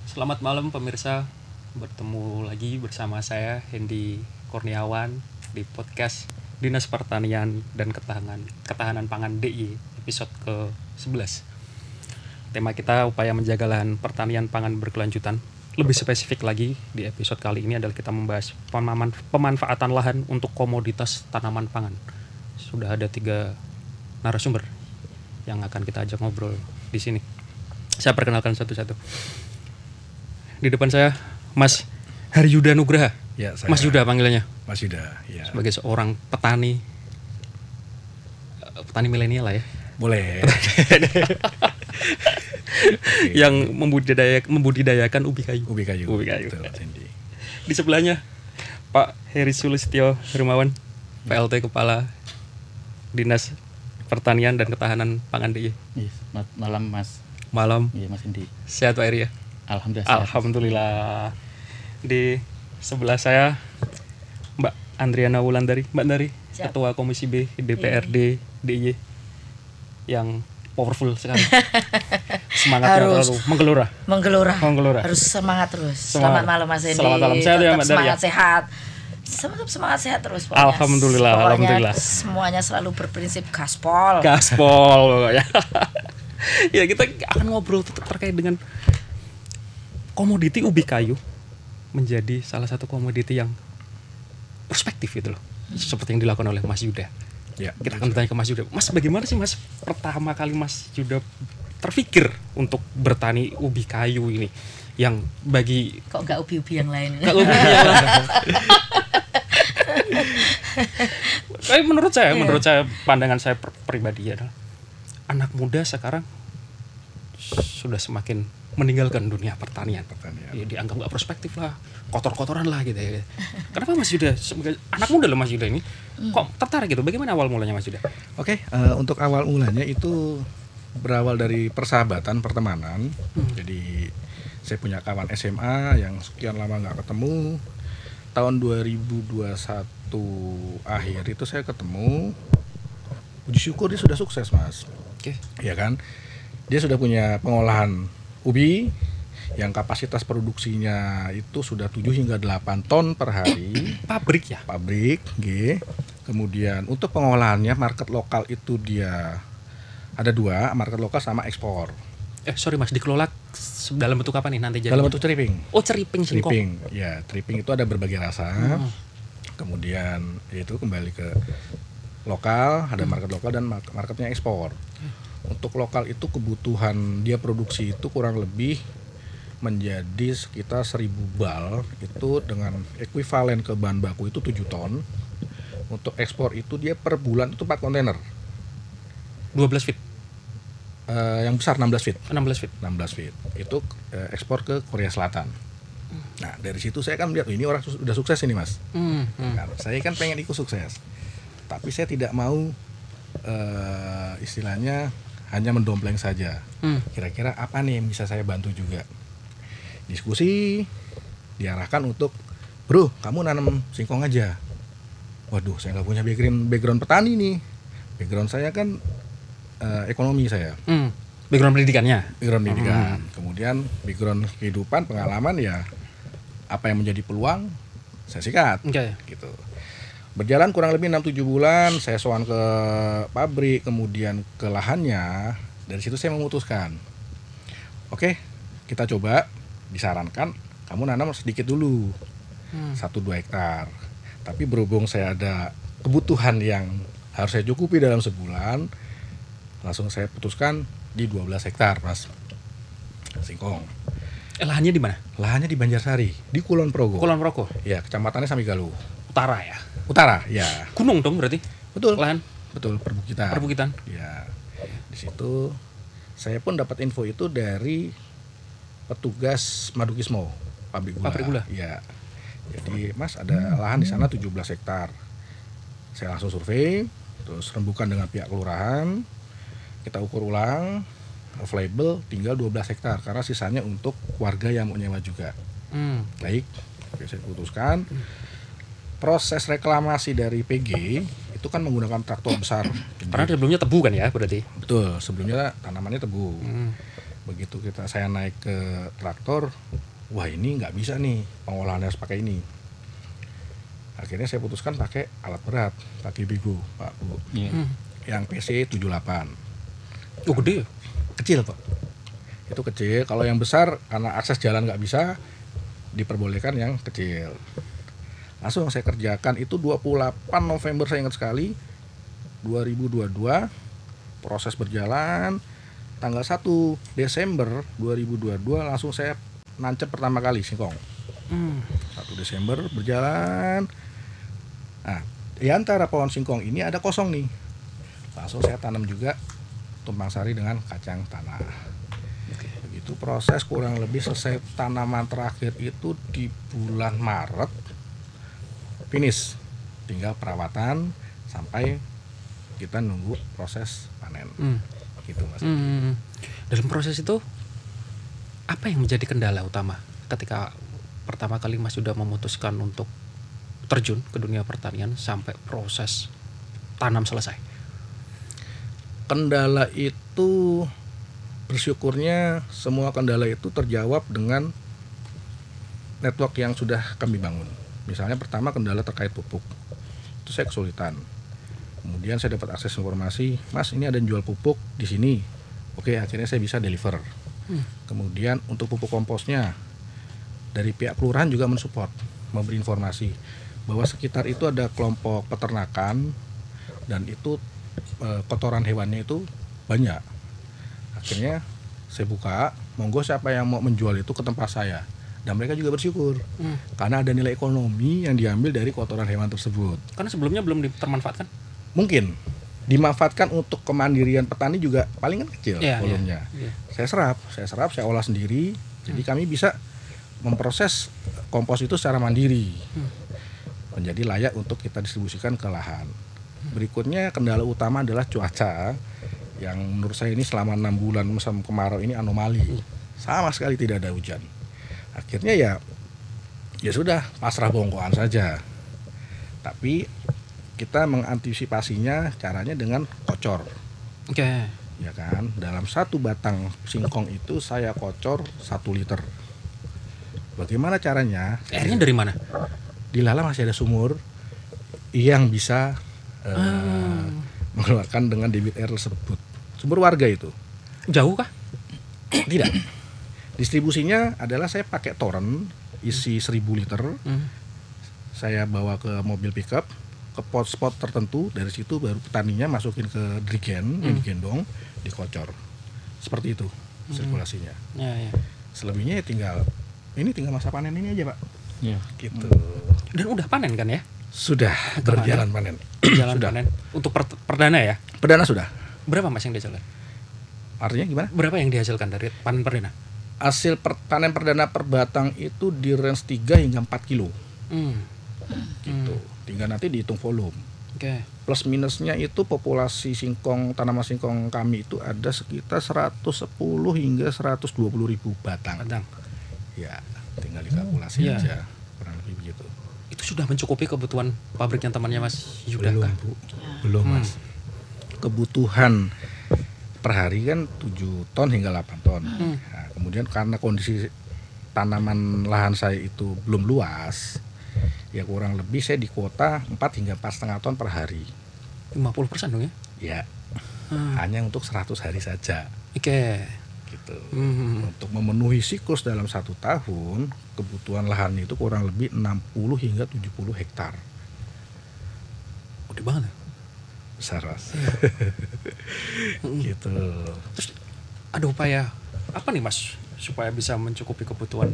Selamat malam pemirsa, bertemu lagi bersama saya Hendy Kurniawan di podcast Dinas Pertanian dan Ketahanan Pangan DIY episode ke-11. Tema kita upaya menjaga lahan pertanian pangan berkelanjutan. Lebih spesifik lagi di episode kali ini adalah kita membahas pemanfaatan lahan untuk komoditas tanaman pangan. Sudah ada 3 narasumber yang akan kita ajak ngobrol di sini. Saya perkenalkan satu-satu. Di depan saya Mas Haryuda Nugraha. Ya, saya Mas Yuda panggilannya. Mas Yuda, ya. Sebagai seorang petani milenial lah ya. Boleh. Yang membudidayakan ubi kayu. Ubi kayu. Betul, Cindy. Di sebelahnya Pak Heri Sulistyo Hermawan, PLT Kepala Dinas Pertanian dan Ketahanan Pangan DIY. Iya, malam Mas. Malam. Iya Mas Indi. Sehat Pak Heri ya? Alhamdulillah. Alhamdulillah. Di sebelah saya Mbak Andriana Wulandari, Mbak Dari, Siap. Ketua Komisi B DPRD DIY yang powerful sekali. Semangatnya Harus. terlalu menggelora. Harus semangat terus. Semangat. Selamat malam Mas Hendy. Selamat malam. Sehat ya, Tetap Mbak Dari, semangat sehat. Semangat sehat terus pokoknya. Alhamdulillah, Pokoknya alhamdulillah. Semuanya selalu berprinsip gaspol. Gaspol ya. Ya, kita akan ngobrol terkait dengan komoditi ubi kayu menjadi salah satu komoditi yang perspektif gitu loh. Seperti yang dilakukan oleh Mas Yuda. Ya. Kita akan bertanya ke Mas Yuda. Mas, bagaimana sih Mas pertama kali Mas Yuda terpikir untuk bertani ubi kayu ini yang bagi Kok enggak ubi-ubi yang lain? kalau Tapi menurut saya pandangan saya pribadi adalah anak muda sekarang sudah semakin meninggalkan dunia pertanian. Ya, dianggap nggak prospektif lah, kotor-kotoran lah gitu ya. Kenapa Mas Yuda sebagai anak muda loh Mas Yuda ini kok tertarik gitu? Bagaimana awal mulanya Mas Yuda? Oke, untuk awal mulanya itu berawal dari persahabatan, pertemanan. Jadi saya punya kawan SMA yang sekian lama nggak ketemu. Tahun 2021 akhir itu saya ketemu. Puji syukur dia sudah sukses, Mas. Oke. Ya kan? Dia sudah punya pengolahan ubi yang kapasitas produksinya itu sudah 7 hingga 8 ton per hari. Pabrik ya? Pabrik, G. Kemudian untuk pengolahannya market lokal itu dia ada 2, market lokal sama ekspor. Sorry Mas, dikelola dalam bentuk apa nih nanti jadinya? Dalam bentuk ceriping. Oh, ceriping singkong. Ceriping, ya, ceriping itu ada berbagai rasa. Kemudian itu kembali ke lokal, ada market lokal dan marketnya ekspor. Untuk lokal itu kebutuhan dia produksi itu kurang lebih menjadi sekitar 1000 bal itu dengan ekuivalen ke bahan baku itu 7 ton. Untuk ekspor itu dia per bulan itu 4 kontainer. 12 feet. Yang besar 16 feet. 16 feet. 16 feet. Itu ekspor ke Korea Selatan. Nah, dari situ saya kan melihat ini orang udah sukses ini, Mas. Nah, saya kan pengen ikut sukses. Tapi saya tidak mau istilahnya hanya mendompleng saja. Kira-kira apa nih yang bisa saya bantu juga? Diskusi diarahkan untuk, bro, kamu nanam singkong aja. Waduh, saya nggak punya background petani nih. Background saya kan ekonomi saya. Background pendidikannya. Background pendidikan. Kemudian background kehidupan, pengalaman ya apa yang menjadi peluang saya sikat. Oke. Gitu. Berjalan kurang lebih 6-7 bulan, saya sowan ke pabrik, kemudian ke lahannya. Dari situ saya memutuskan, oke, kita coba, disarankan kamu nanam sedikit dulu, 1-2 hektar. Tapi berhubung saya ada kebutuhan yang harus saya cukupi dalam sebulan, langsung saya putuskan di 12 hektar, Mas, singkong. Lahannya di mana? Lahannya di Banjarsari, di Kulon Progo. Kulon Progo. Ya, kecamatannya Samigaluh. Utara ya. Utara, ya. Gunung dong berarti. Betul. Lahan Betul, perbukitan. perbukitan. Ya. Di situ saya pun dapat info itu dari petugas Madukismo, pabrik gula. Ya. Jadi, Mas, ada lahan di sana 17 hektar. Saya langsung survei, terus rembukan dengan pihak kelurahan. Kita ukur ulang, available tinggal 12 hektar karena sisanya untuk warga yang mau nyewa juga. Baik, oke, saya putuskan. Proses reklamasi dari PG itu kan menggunakan traktor besar. Karena sebelumnya tebu kan ya berarti. Betul, sebelumnya tanamannya tebu. Begitu saya naik ke traktor, wah ini nggak bisa nih, pengolahannya harus pakai ini. Akhirnya saya putuskan pakai alat berat, pakai Bigo, Pak Bu. Yang PC 78. Oh gede ya? Kecil Pak. Itu kecil. Kalau yang besar karena akses jalan nggak bisa, diperbolehkan yang kecil. Langsung saya kerjakan itu 28 November, saya ingat sekali, 2022. Proses berjalan. Tanggal 1 Desember 2022 langsung saya nancep pertama kali singkong. 1 Desember berjalan. Nah, di antara pohon singkong ini ada kosong nih. Langsung saya tanam juga tumpang sari dengan kacang tanah. Begitu proses kurang lebih selesai tanaman terakhir itu di bulan Maret. Finish. Tinggal perawatan sampai kita nunggu proses panen. Gitu Mas. Dalam proses itu apa yang menjadi kendala utama ketika pertama kali Mas sudah memutuskan untuk terjun ke dunia pertanian sampai proses tanam selesai? Kendala itu bersyukurnya semua kendala itu terjawab dengan network yang sudah kami bangun. Misalnya pertama kendala terkait pupuk, itu saya kesulitan. Kemudian saya dapat akses informasi, Mas ini ada yang jual pupuk di sini. Oke, akhirnya saya bisa deliver. Kemudian untuk pupuk komposnya dari pihak kelurahan juga mensupport, memberi informasi bahwa sekitar itu ada kelompok peternakan dan itu kotoran hewannya itu banyak. Akhirnya saya buka, monggo siapa yang mau menjual itu ke tempat saya. Dan mereka juga bersyukur karena ada nilai ekonomi yang diambil dari kotoran hewan tersebut. Karena sebelumnya belum termanfaatkan? Mungkin dimanfaatkan untuk kemandirian petani juga paling kan kecil volumenya. Saya serap, saya olah sendiri. Jadi kami bisa memproses kompos itu secara mandiri. Menjadi layak untuk kita distribusikan ke lahan. Berikutnya kendala utama adalah cuaca yang menurut saya ini selama 6 bulan musim kemarau ini anomali. Sama sekali tidak ada hujan. Akhirnya ya sudah pasrah bongkoan saja. Tapi kita mengantisipasinya caranya dengan kocor. Oke. Ya kan, dalam satu batang singkong itu saya kocor 1 liter. Bagaimana caranya? Airnya dari mana? Di Lala masih ada sumur yang bisa mengeluarkan dengan debit air tersebut. Sumber warga itu. Jauh kah? Tidak. Distribusinya adalah saya pakai toren isi 1000 liter. Saya bawa ke mobil pickup ke spot tertentu, dari situ baru petaninya masukin ke drigen yang digendong, dikocor. Seperti itu sirkulasinya. Ya. Selebihnya ya tinggal masa panen ini aja, Pak. Ya. Gitu. Dan udah panen kan ya? Sudah berjalan panen. Jalan Sudah. panen. Untuk perdana ya? Perdana sudah. Berapa Mas yang dihasilkan? Artinya gimana? Berapa yang dihasilkan dari panen perdana? Hasil panen perdana per batang itu di range 3 hingga 4 kilo. Gitu. Tinggal nanti dihitung volume. Oke. Plus minusnya itu populasi tanaman singkong kami itu ada sekitar 110 hingga 120 ribu batang. Ya, tinggal dikalkulasi aja. Kurang lebih begitu. Itu sudah mencukupi kebutuhan pabriknya temannya Mas Yuda? Belum, Bu. Belum, Mas. Kebutuhan per hari kan 7 ton hingga 8 ton. Nah, kemudian karena kondisi tanaman lahan saya itu belum luas, ya kurang lebih saya di kuota 4 hingga 4,5 ton per hari. 50% dong ya? Ya. Hanya untuk 100 hari saja. Oke. Gitu. Untuk memenuhi siklus dalam 1 tahun, kebutuhan lahan itu kurang lebih 60 hingga 70 hektar. Gede banget ya? Besar, Mas. Gitu. Terus ada upaya apa nih Mas supaya bisa mencukupi kebutuhan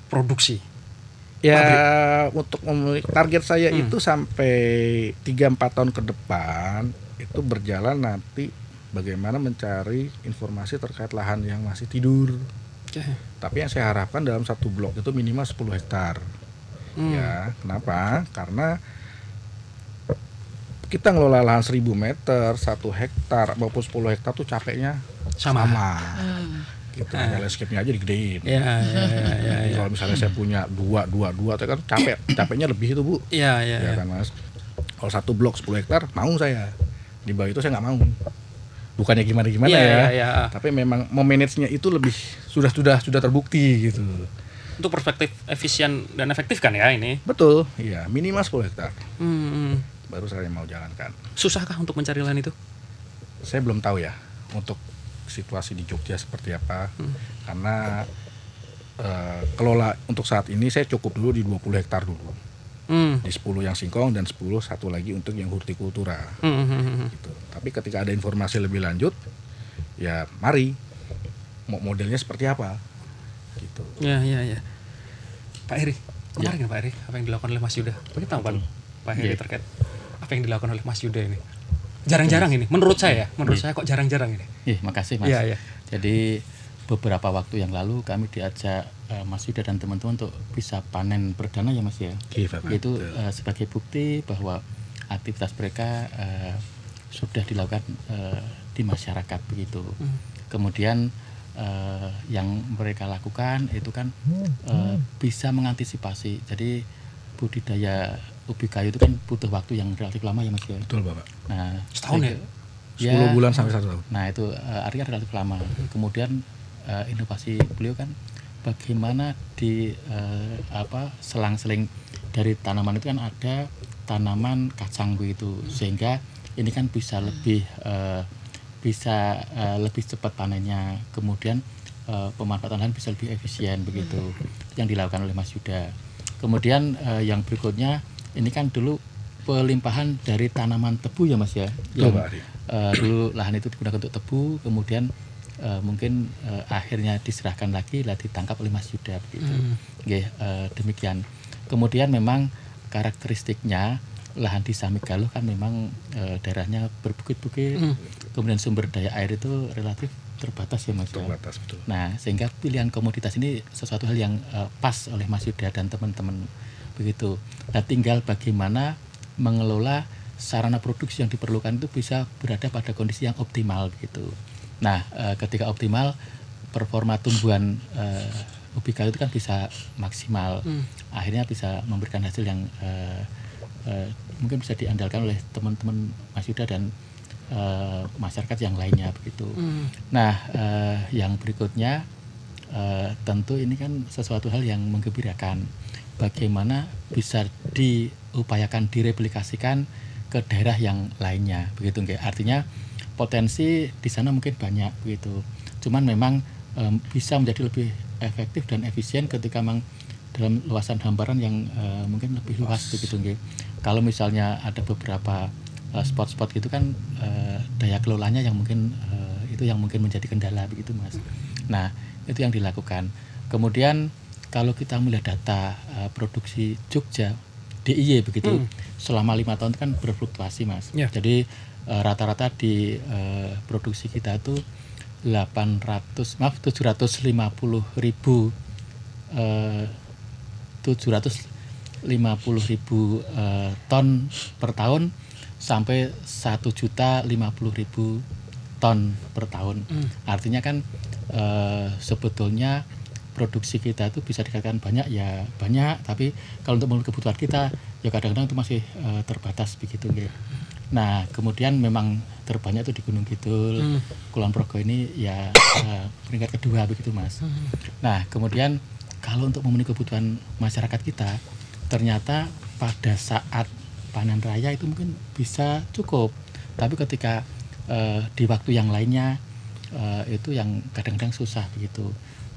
produksi? Ya untuk memenuhi target saya itu sampai 3-4 tahun ke depan itu berjalan nanti bagaimana mencari informasi terkait lahan yang masih tidur. Tapi yang saya harapkan dalam satu blok itu minimal 10 hektar. Ya, kenapa? Karena kita ngelola lahan 1000 meter, 1 hektar maupun 10 hektar tuh capeknya sama. Gitu, landscape-nya aja digedein. Ya. Kalau misalnya saya punya dua, itu kan capeknya lebih itu, Bu. Ya kan, Mas. Kalau satu blok 10 hektar mau saya. Di bawah itu saya nggak mau. bukannya gimana-gimana ya. Tapi memang memanagenya itu lebih sudah terbukti gitu. Untuk perspektif efisien dan efektif kan ya ini. Betul, iya, minimal 10 hektar. Baru saya mau jalankan. Susahkah untuk mencari lahan itu? Saya belum tahu ya untuk situasi di Jogja seperti apa. Karena kelola untuk saat ini saya cukup dulu di 20 hektar dulu. Di 10 yang singkong dan 10 satu lagi untuk yang hortikultura. Gitu. Tapi ketika ada informasi lebih lanjut, ya mari modelnya seperti apa. Gitu. Ya. Pak Heri, kemarin Pak Heri, apa yang dilakukan oleh Mas Yuda? Bagaimana tanggapan Pak Heri terkait apa yang dilakukan oleh Mas Yuda ini? Jarang-jarang ini, menurut saya kok jarang-jarang ini. Makasih Mas. Iya. Jadi beberapa waktu yang lalu kami diajak Mas Yuda dan teman-teman untuk bisa panen perdana ya Mas ya. Itu sebagai bukti bahwa aktivitas mereka sudah dilakukan di masyarakat begitu. Kemudian yang mereka lakukan itu kan bisa mengantisipasi. Jadi budidaya ubi kayu itu kan butuh waktu yang relatif lama ya Mas ya. Betul Bapak. Nah, setahun ya? 10 bulan sampai 1 tahun. Nah itu artinya relatif lama. Kemudian inovasi beliau kan bagaimana di selang-seling dari tanaman itu kan ada tanaman kacang begitu, sehingga ini kan bisa lebih cepat panennya, kemudian pemanfaatan lahan bisa lebih efisien begitu yang dilakukan oleh Mas Yuda. Kemudian yang berikutnya ini kan dulu pelimpahan dari tanaman tebu ya Mas ya, yang dulu lahan itu digunakan untuk tebu, kemudian mungkin akhirnya diserahkan lagi ditangkap oleh Mas Yuda begitu. Demikian. Kemudian memang karakteristiknya lahan di Samigalo kan memang daerahnya berbukit-bukit, kemudian sumber daya air itu relatif terbatas ya Mas. Terbatas, betul. Nah, sehingga pilihan komoditas ini sesuatu hal yang pas oleh Mas Yuda dan teman-teman begitu. Nah, tinggal bagaimana mengelola sarana produksi yang diperlukan itu bisa berada pada kondisi yang optimal gitu. Nah, ketika optimal, performa tumbuhan ubi kayu itu kan bisa maksimal. Akhirnya bisa memberikan hasil yang mungkin bisa diandalkan oleh teman-teman Mas Yuda dan masyarakat yang lainnya begitu. Nah, yang berikutnya tentu ini kan sesuatu hal yang menggembirakan. Bagaimana bisa diupayakan direplikasikan ke daerah yang lainnya begitu nggih. Artinya potensi di sana mungkin banyak begitu. Cuman memang bisa menjadi lebih efektif dan efisien ketika memang dalam luasan hamparan yang mungkin lebih luas begitu nggih. Kalau misalnya ada beberapa spot-spot gitu kan daya kelolanya yang mungkin itu yang mungkin menjadi kendala begitu Mas. Nah, itu yang dilakukan. Kemudian kalau kita melihat data produksi Jogja DIY begitu selama 5 tahun kan berfluktuasi Mas. Jadi rata-rata di produksi kita itu 750.000 ton per tahun sampai 1.050.000 ton per tahun. Artinya kan sebetulnya produksi kita itu bisa dikatakan banyak ya banyak, tapi kalau untuk memenuhi kebutuhan kita ya kadang-kadang itu masih terbatas begitu nggih. Nah, kemudian memang terbanyak itu di Gunung Kidul, Kulon Progo ini ya peringkat kedua begitu Mas. Nah, kemudian kalau untuk memenuhi kebutuhan masyarakat kita, ternyata pada saat panen raya itu mungkin bisa cukup, tapi ketika di waktu yang lainnya itu yang kadang-kadang susah begitu.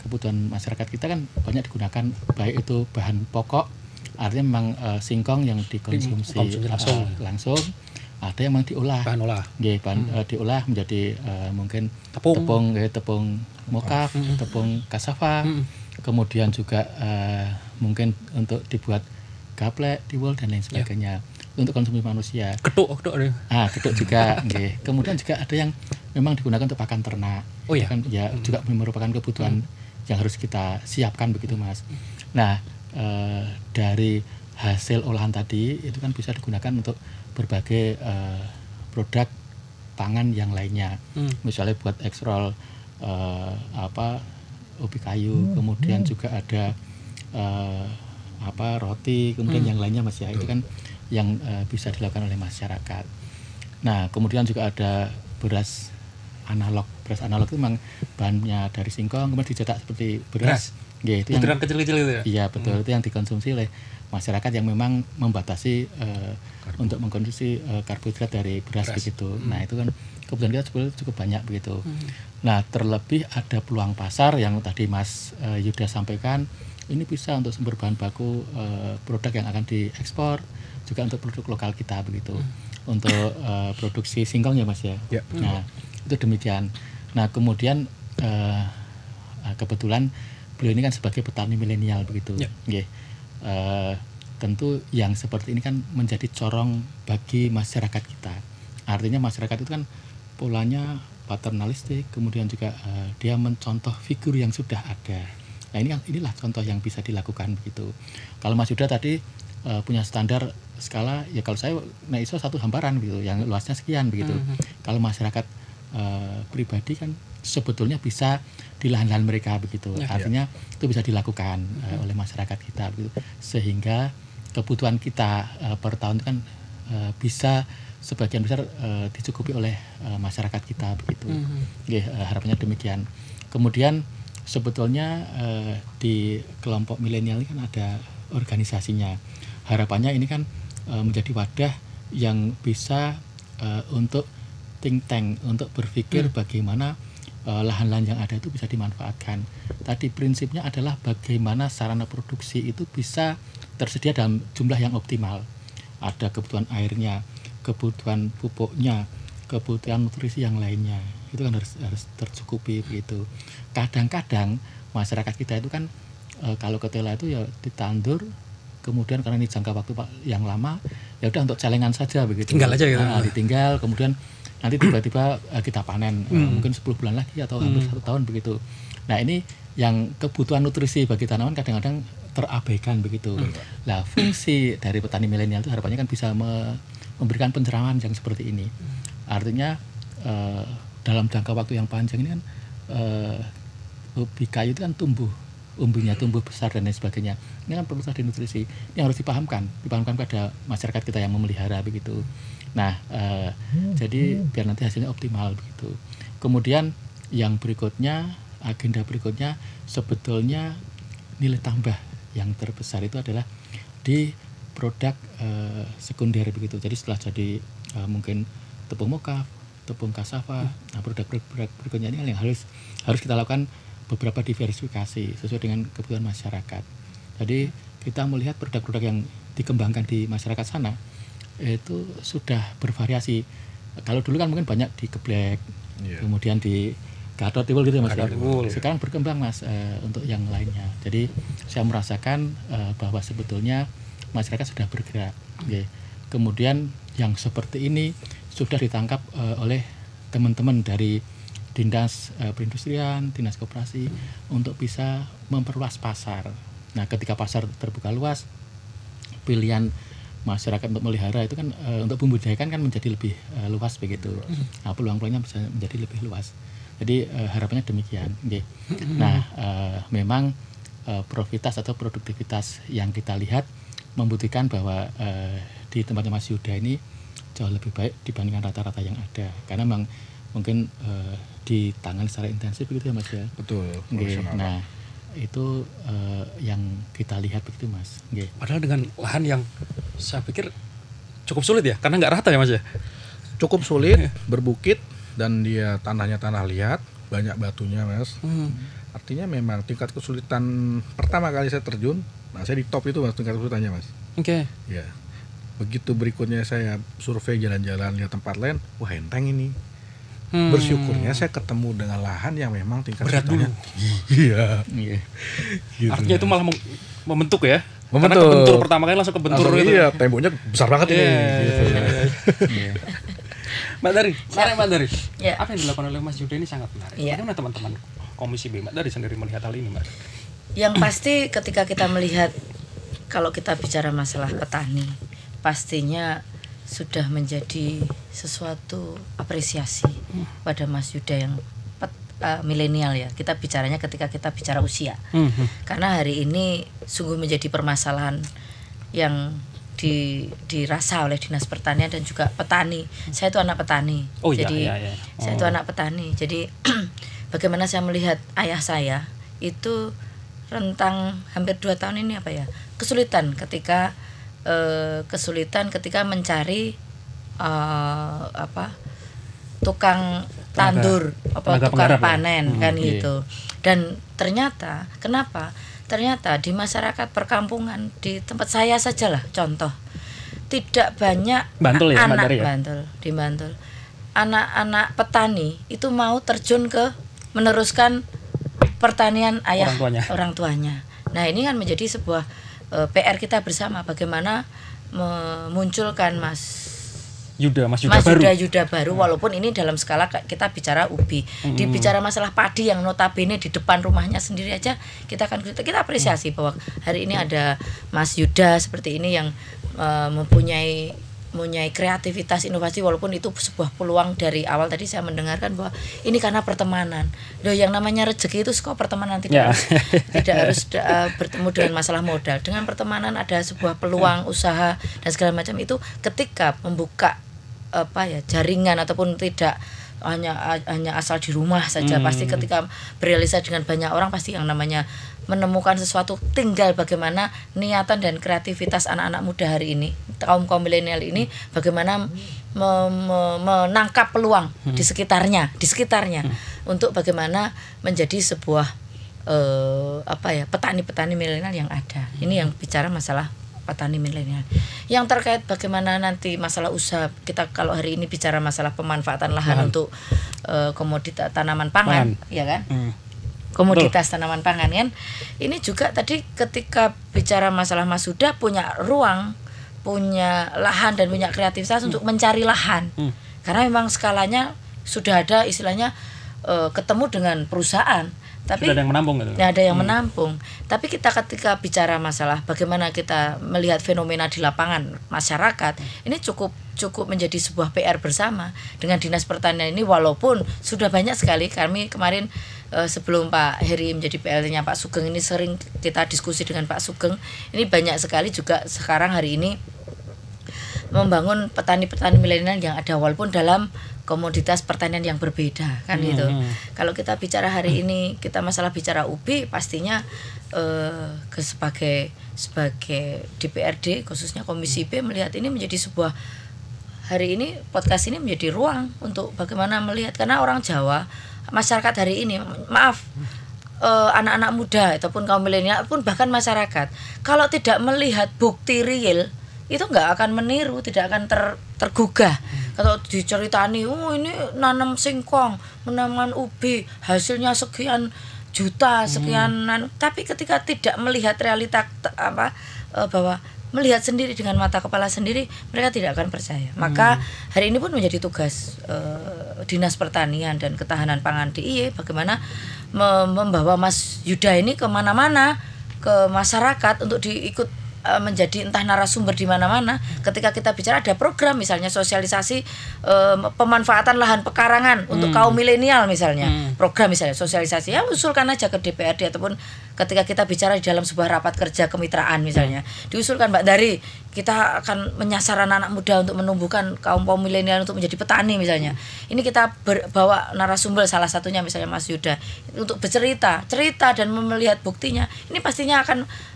Kebutuhan masyarakat kita kan banyak digunakan baik itu bahan pokok, artinya memang singkong yang dikonsumsi langsung, ada yang memang diolah, diolah menjadi mungkin tepung mokaf, tepung kasava, kemudian juga mungkin untuk dibuat gaplek, tiwul dan lain sebagainya untuk konsumsi manusia. Getuk juga, kemudian juga ada yang memang digunakan untuk pakan ternak. Kan ya juga merupakan kebutuhan yang harus kita siapkan begitu Mas. Nah, dari hasil olahan tadi itu kan bisa digunakan untuk berbagai produk pangan yang lainnya. Misalnya buat eksrol ubi kayu, kemudian juga ada roti, kemudian yang lainnya Mas ya. Itu kan yang bisa dilakukan oleh masyarakat. Nah, kemudian juga ada beras analog. Beras analog itu memang bahannya dari singkong kemudian dicetak seperti beras. Itu butiran kecil-kecil itu ya? Iya betul, itu yang dikonsumsi oleh masyarakat yang memang membatasi untuk mengkonsumsi karbohidrat dari beras begitu. Nah itu kan kebutuhan kita sebenarnya cukup banyak begitu. Nah terlebih ada peluang pasar yang tadi Mas Yuda sampaikan, ini bisa untuk sumber bahan baku produk yang akan diekspor, juga untuk produk lokal kita begitu. Untuk produksi singkong ya Mas ya. Nah itu demikian. Nah kemudian kebetulan beliau ini kan sebagai petani milenial begitu. Tentu yang seperti ini kan menjadi corong bagi masyarakat kita. Artinya masyarakat itu kan polanya paternalistik, kemudian juga dia mencontoh figur yang sudah ada. Nah inilah contoh yang bisa dilakukan begitu. Kalau Mas Yuda tadi punya standar skala, ya kalau saya ISO 1 hamparan begitu, yang luasnya sekian begitu. Kalau masyarakat pribadi kan sebetulnya bisa di lahan-lahan mereka begitu. Artinya itu bisa dilakukan oleh masyarakat kita begitu. Sehingga kebutuhan kita per tahun itu kan bisa sebagian besar dicukupi oleh masyarakat kita begitu. Harapannya demikian. Kemudian sebetulnya di kelompok milenial ini kan ada organisasinya. Harapannya ini kan menjadi wadah yang bisa untuk think tank, untuk berpikir bagaimana lahan-lahan yang ada itu bisa dimanfaatkan. Tadi prinsipnya adalah bagaimana sarana produksi itu bisa tersedia dalam jumlah yang optimal. Ada kebutuhan airnya, kebutuhan pupuknya, kebutuhan nutrisi yang lainnya. Itu kan harus tercukupi begitu. Kadang-kadang masyarakat kita itu kan kalau ketela itu ya ditandur, kemudian karena ini jangka waktu yang lama, ya udah untuk celengan saja begitu. Tinggal aja gitu. Ditinggal, kemudian nanti tiba-tiba kita panen mungkin 10 bulan lagi atau hampir 1 tahun begitu. Nah ini yang kebutuhan nutrisi bagi tanaman kadang-kadang terabaikan begitu. Nah fungsi dari petani milenial itu harapannya kan bisa memberikan pencerahan yang seperti ini. Artinya dalam jangka waktu yang panjang ini kan ubi kayu itu kan umbinya tumbuh besar dan lain sebagainya. Ini kan perlu ada nutrisi. Ini harus dipahamkan pada masyarakat kita yang memelihara begitu. Nah, jadi biar nanti hasilnya optimal begitu. Kemudian yang berikutnya, agenda berikutnya sebetulnya nilai tambah yang terbesar itu adalah di produk sekunder begitu. Jadi setelah jadi mungkin tepung mokaf, tepung kasava, nah produk-produk berikutnya ini yang harus kita lakukan beberapa diversifikasi sesuai dengan kebutuhan masyarakat. Jadi kita melihat produk-produk yang dikembangkan di masyarakat sana itu sudah bervariasi. Kalau dulu kan mungkin banyak di geblek, kemudian di Gatot Tiwul gitu ya Mas. Sekarang berkembang Mas untuk yang lainnya. Jadi saya merasakan bahwa sebetulnya masyarakat sudah bergerak. Kemudian yang seperti ini sudah ditangkap oleh teman-teman dari Dinas Perindustrian, Dinas Koperasi untuk bisa memperluas pasar. Nah, ketika pasar terbuka luas, pilihan masyarakat untuk melihara itu kan untuk membudidayakan kan menjadi lebih luas begitu. Nah, peluang-peluangnya bisa menjadi lebih luas. Jadi harapannya demikian. Nah, memang profitas atau produktivitas yang kita lihat membuktikan bahwa di tempatnya Mas Yuda ini jauh lebih baik dibandingkan rata-rata yang ada. Karena memang mungkin ditangani secara intensif begitu ya Mas ya. Betul. Nah, itu yang kita lihat begitu Mas. Padahal dengan lahan yang saya pikir cukup sulit ya, karena nggak rata ya Mas ya. Cukup sulit, berbukit dan dia tanahnya tanah liat, banyak batunya Mas. Artinya memang tingkat kesulitan pertama kali saya terjun, nah saya di top itu Mas tingkat kesulitannya Mas. Ya. Begitu berikutnya saya survei jalan-jalan lihat tempat lain, wah enteng ini. Bersyukurnya saya ketemu dengan lahan yang memang tingkat berat dulu. Iya. Gitu. Artinya itu malah membentuk ya. Karena kebentur pertama kali langsung kebentur gitu. Iya, temboknya besar banget ini. Gitu. Mbak Dari, Mbak Dari. Apa yang dilakukan oleh Mas Yuda ini sangat menarik. Bagaimana teman-teman Komisi B Mbak Dari sendiri melihat hal ini, Mbak? Yang pasti ketika kita melihat, kalau kita bicara masalah petani, pastinya sudah menjadi sesuatu apresiasi pada Mas Yuda yang milenial ya. Kita bicaranya ketika kita bicara usia. Karena hari ini sungguh menjadi permasalahan yang dirasa oleh Dinas Pertanian dan juga petani. Saya itu anak petani. Jadi saya itu anak petani. Jadi bagaimana saya melihat ayah saya itu rentang hampir 2 tahun ini kesulitan ketika mencari tukang tandur tukang panen kan gitu. Dan ternyata di masyarakat perkampungan di tempat saya sajalah contoh, tidak banyak Bantul di Bantul anak-anak petani itu mau terjun ke meneruskan pertanian ayah orang tuanya. Nah, ini kan menjadi sebuah PR kita bersama, bagaimana memunculkan Mas Yuda baru, walaupun ini dalam skala kita bicara ubi, dibicara masalah padi yang notabene di depan rumahnya sendiri aja kita apresiasi bahwa hari ini ada Mas Yuda seperti ini yang mempunyai kreativitas inovasi, walaupun itu sebuah peluang dari awal. Tadi saya mendengarkan bahwa ini karena pertemanan. Loh, yang namanya rezeki itu kok pertemanan tidak harus bertemu dengan masalah modal. Dengan pertemanan ada sebuah peluang usaha dan segala macam itu ketika membuka jaringan, ataupun tidak hanya asal di rumah saja. Pasti ketika berealisasi dengan banyak orang, pasti yang namanya menemukan sesuatu, tinggal bagaimana niatan dan kreativitas anak-anak muda hari ini, kaum milenial ini, bagaimana menangkap peluang di sekitarnya untuk bagaimana menjadi sebuah petani-petani milenial yang ada. Ini yang bicara masalah petani milenial. Yang terkait bagaimana nanti masalah usaha, kita kalau hari ini bicara masalah pemanfaatan lahan untuk komoditas tanaman pangan, ya kan? Komoditas tanaman pangan kan. Ini juga tadi ketika bicara masalah Mas Yuda punya ruang, punya lahan dan punya kreativitas untuk mencari lahan. Karena memang skalanya sudah ada, istilahnya ketemu dengan perusahaan. Tapi sudah ada yang menampung gitu. Ada yang menampung. Tapi kita ketika bicara masalah bagaimana kita melihat fenomena di lapangan masyarakat, ini cukup menjadi sebuah PR bersama dengan Dinas Pertanian ini, walaupun sudah banyak sekali kami kemarin sebelum Pak Heri menjadi PLT-nya Pak Sugeng ini sering kita diskusi dengan Pak Sugeng. Ini banyak sekali juga sekarang hari ini membangun petani-petani milenial yang ada, walaupun dalam komoditas pertanian yang berbeda kan gitu. Kalau kita bicara hari ini, kita masalah bicara ubi, pastinya sebagai DPRD khususnya Komisi B melihat ini menjadi sebuah, hari ini podcast ini menjadi ruang untuk bagaimana melihat, karena orang Jawa, masyarakat hari ini, anak-anak muda ataupun kaum milenial pun bahkan masyarakat, kalau tidak melihat bukti real itu nggak akan meniru, tidak akan tergugah. Kalau diceritani, ini nanam singkong, menanam ubi, hasilnya sekian juta, sekian tapi ketika tidak melihat realita bahwa melihat sendiri dengan mata kepala sendiri, mereka tidak akan percaya. Maka hari ini pun menjadi tugas Dinas Pertanian dan Ketahanan Pangan DIY bagaimana membawa Mas Yuda ini kemana-mana, ke masyarakat untuk diikut menjadi entah narasumber di mana-mana. Ketika kita bicara ada program misalnya sosialisasi pemanfaatan lahan pekarangan untuk kaum milenial misalnya, program misalnya sosialisasi, ya usulkan aja ke DPRD, ataupun ketika kita bicara di dalam sebuah rapat kerja kemitraan misalnya, diusulkan Mbak Dari, kita akan menyasar anak-anak muda untuk menumbuhkan kaum milenial untuk menjadi petani misalnya. Ini kita bawa narasumber, salah satunya misalnya Mas Yuda, untuk bercerita dan melihat buktinya. Ini pastinya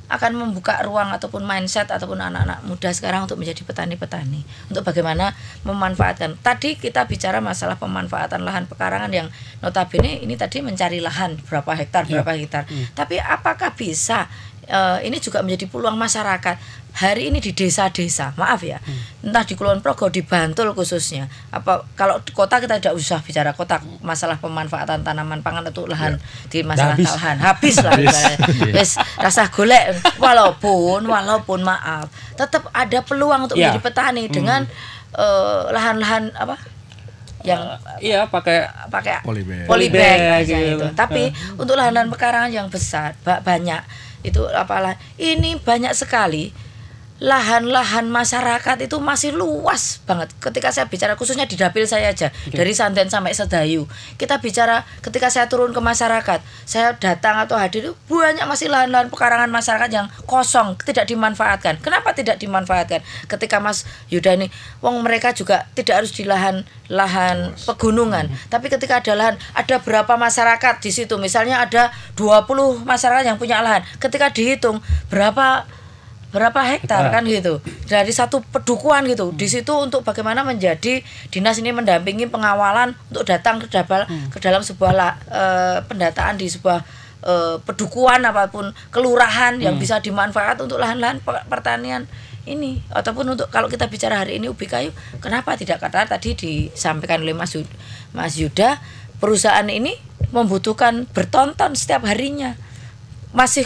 akan membuka ruang ataupun mindset ataupun anak-anak muda sekarang untuk menjadi petani-petani, untuk bagaimana memanfaatkan. Tadi kita bicara masalah pemanfaatan lahan pekarangan yang notabene ini tadi mencari lahan berapa hektar. Tapi apakah bisa ini juga menjadi peluang masyarakat hari ini di desa-desa, maaf ya, entah di Kulon Progo, di Bantul khususnya. Kalau di kota kita tidak usah bicara kota, masalah pemanfaatan tanaman pangan untuk lahan di masalah lahan habis lah. Wes rasa golek, walaupun maaf, tetap ada peluang untuk menjadi petani dengan lahan-lahan yang pakai polybag gitu. Tapi untuk lahan-lahan pekarangan yang besar banyak itu ini banyak sekali lahan-lahan masyarakat itu masih luas banget. Ketika saya bicara khususnya di dapil saya aja, dari Santen sampai Sedayu, kita bicara ketika saya turun ke masyarakat, saya datang atau hadir, banyak masih lahan-lahan pekarangan masyarakat yang kosong, tidak dimanfaatkan. Kenapa tidak dimanfaatkan? Ketika Mas Yuda ini, wong mereka juga tidak harus di lahan pegunungan, tapi ketika ada lahan, ada berapa masyarakat di situ, misalnya ada 20 masyarakat yang punya lahan, ketika dihitung berapa hektar kan gitu dari satu pedukuhan gitu. Di situ untuk bagaimana menjadi dinas ini mendampingi pengawalan untuk datang ke dalam sebuah pendataan di sebuah pedukuhan apapun kelurahan yang bisa dimanfaatkan untuk lahan-lahan pertanian ini, ataupun untuk kalau kita bicara hari ini ubi kayu, kenapa tidak, kata tadi disampaikan oleh Mas Yuda, perusahaan ini membutuhkan bertonton setiap harinya, masih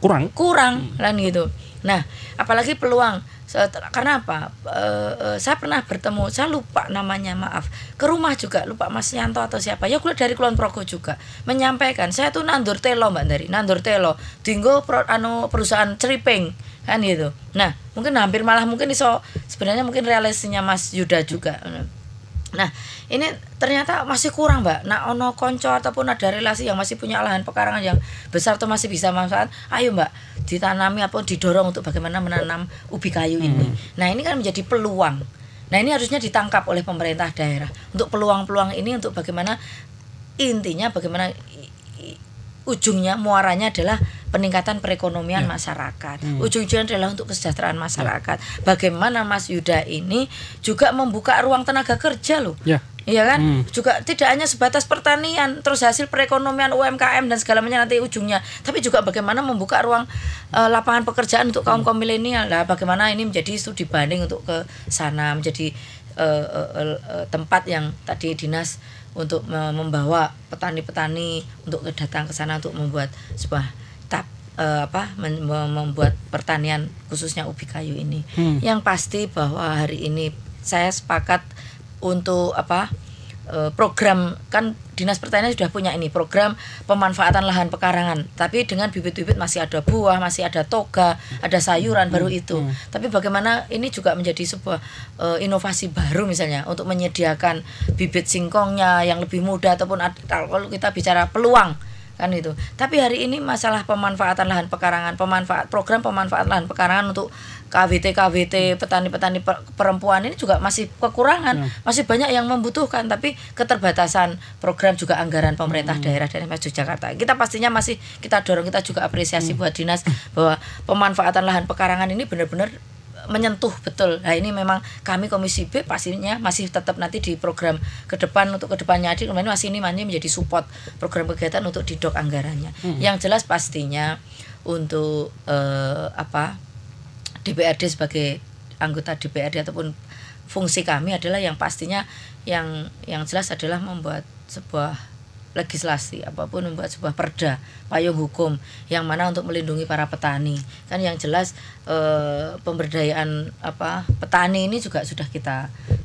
kurang kan gitu. Nah, apalagi peluang. Karena apa? Saya pernah bertemu, saya lupa namanya, maaf, ke rumah juga, lupa Mas Yanto atau siapa ya, dari Kulon Progo juga menyampaikan, saya tuh nandur telo Mbak Dari, nandur telo tinggo perusahaan ceriping kan gitu. Nah, mungkin mungkin iso sebenarnya mungkin realisasinya Mas Yuda juga. Nah, ini ternyata masih kurang, Mbak. Nah, ono konco ataupun ada relasi yang masih punya lahan pekarangan yang besar atau masih bisa manfaat, ayo Mbak, ditanami ataupun didorong untuk bagaimana menanam ubi kayu ini. Nah, ini kan menjadi peluang. Nah, ini harusnya ditangkap oleh pemerintah daerah. Untuk peluang-peluang ini, untuk bagaimana intinya, bagaimana ujungnya, muaranya adalah peningkatan perekonomian masyarakat. Ujung-ujungnya adalah untuk kesejahteraan masyarakat. Bagaimana Mas Yuda ini juga membuka ruang tenaga kerja loh. Iya kan? Juga tidak hanya sebatas pertanian, terus hasil perekonomian UMKM dan segala macam nanti ujungnya, tapi juga bagaimana membuka ruang lapangan pekerjaan untuk kaum milenial. Nah, bagaimana ini menjadi studi banding untuk ke sana, menjadi tempat yang tadi dinas untuk membawa petani-petani untuk datang ke sana untuk membuat sebuah membuat pertanian khususnya ubi kayu ini. Yang pasti bahwa hari ini saya sepakat untuk program, kan Dinas Pertanian sudah punya ini program pemanfaatan lahan pekarangan, tapi dengan bibit-bibit masih ada buah, masih ada toga, ada sayuran baru itu. Tapi bagaimana ini juga menjadi sebuah inovasi baru misalnya untuk menyediakan bibit singkongnya yang lebih mudah, ataupun kalau kita bicara peluang kan itu. Tapi hari ini masalah pemanfaatan lahan pekarangan, program pemanfaatan lahan pekarangan untuk KWT petani-petani perempuan ini juga masih kekurangan, masih banyak yang membutuhkan, tapi keterbatasan program juga anggaran pemerintah daerah dari Yogyakarta. Kita pastinya masih kita dorong, kita juga apresiasi buat dinas bahwa pemanfaatan lahan pekarangan ini benar-benar menyentuh betul. Nah, ini memang kami Komisi B pastinya masih tetap nanti di program ke depan, untuk kedepannya kemarin masih menjadi support program kegiatan untuk didok anggarannya. Yang jelas pastinya untuk DPRD sebagai anggota DPRD ataupun fungsi kami adalah yang pastinya yang jelas adalah membuat sebuah legislasi apapun, membuat sebuah perda payung hukum yang mana untuk melindungi para petani. Kan yang jelas pemberdayaan petani ini juga sudah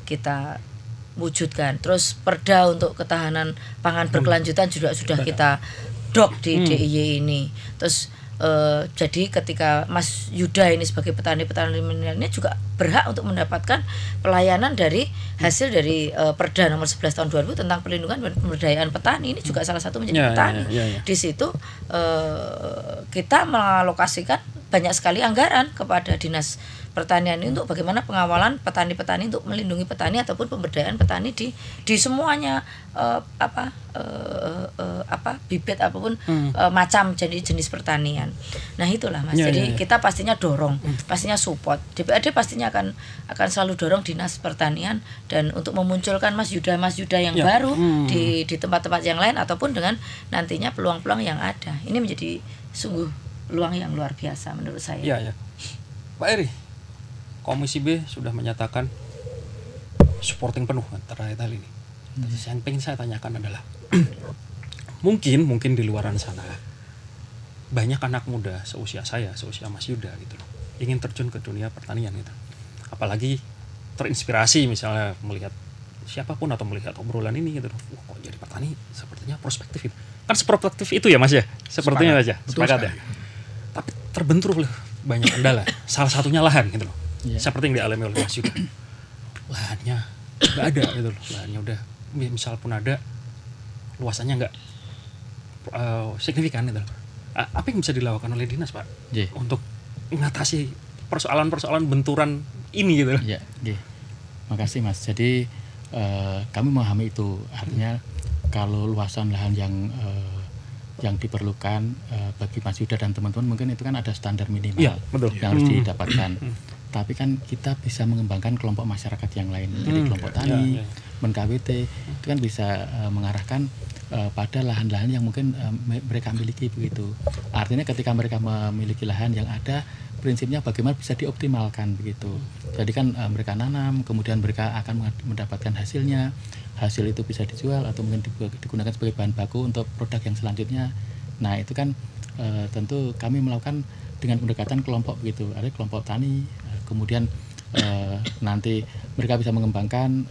kita wujudkan. Terus perda untuk ketahanan pangan berkelanjutan juga sudah kita dok di DIY ini. Terus jadi ketika Mas Yuda ini sebagai petani ini juga berhak untuk mendapatkan pelayanan dari hasil dari Perda nomor 11 tahun 2000 tentang perlindungan dan pemberdayaan petani. Ini juga salah satu menjadi petani. Di situ kita mengalokasikan banyak sekali anggaran kepada Dinas Pertanian ini untuk bagaimana pengawalan petani-petani, untuk melindungi petani ataupun pemberdayaan petani di semuanya bibit apapun macam jenis pertanian. Nah, itulah Mas. Jadi kita pastinya dorong, pastinya support. DPRD pastinya akan selalu dorong Dinas Pertanian dan untuk memunculkan Mas Yuda yang baru di tempat-tempat yang lain ataupun dengan nantinya peluang-peluang yang ada. Ini menjadi sungguh peluang yang luar biasa menurut saya. Iya. Pak Eri, Komisi B sudah menyatakan supporting penuh antara hal ini. Yang pengen saya tanyakan adalah mungkin di luaran sana banyak anak muda seusia saya, seusia Mas Yuda gitu loh, ingin terjun ke dunia pertanian gitu. Apalagi terinspirasi misalnya melihat siapapun atau melihat obrolan ini gitu loh. Kok jadi petani sepertinya prospektif itu. Kan seprospektif itu ya Mas ya? Sepertinya aja. Sepakat ya. Tapi terbentur banyak kendala. Salah satunya lahan gitu loh. Yeah. Seperti yang dialami oleh Mas Yuda. Lahannya nggak ada gitu loh. Lahannya udah misal pun ada, luasannya nggak signifikan gitu loh. Apa yang bisa dilakukan oleh dinas, Pak? Yeah. Untuk mengatasi persoalan-persoalan benturan ini gitu loh. Ya, yeah. Makasih Mas. Jadi kami memahami itu, artinya kalau luasan lahan yang diperlukan bagi Mas Yuda dan teman-teman mungkin itu kan ada standar minimal ya, betul. yang harus didapatkan. Tapi kan kita bisa mengembangkan kelompok masyarakat yang lain, jadi kelompok tani, men-KWT itu kan bisa mengarahkan pada lahan-lahan yang mungkin mereka miliki begitu. Artinya ketika mereka memiliki lahan yang ada, prinsipnya bagaimana bisa dioptimalkan begitu. Jadi kan mereka nanam, kemudian mereka akan mendapatkan hasilnya. Hasil itu bisa dijual atau mungkin digunakan sebagai bahan baku untuk produk yang selanjutnya. Nah itu kan tentu kami melakukan dengan pendekatan kelompok begitu. Ada kelompok tani, kemudian nanti mereka bisa mengembangkan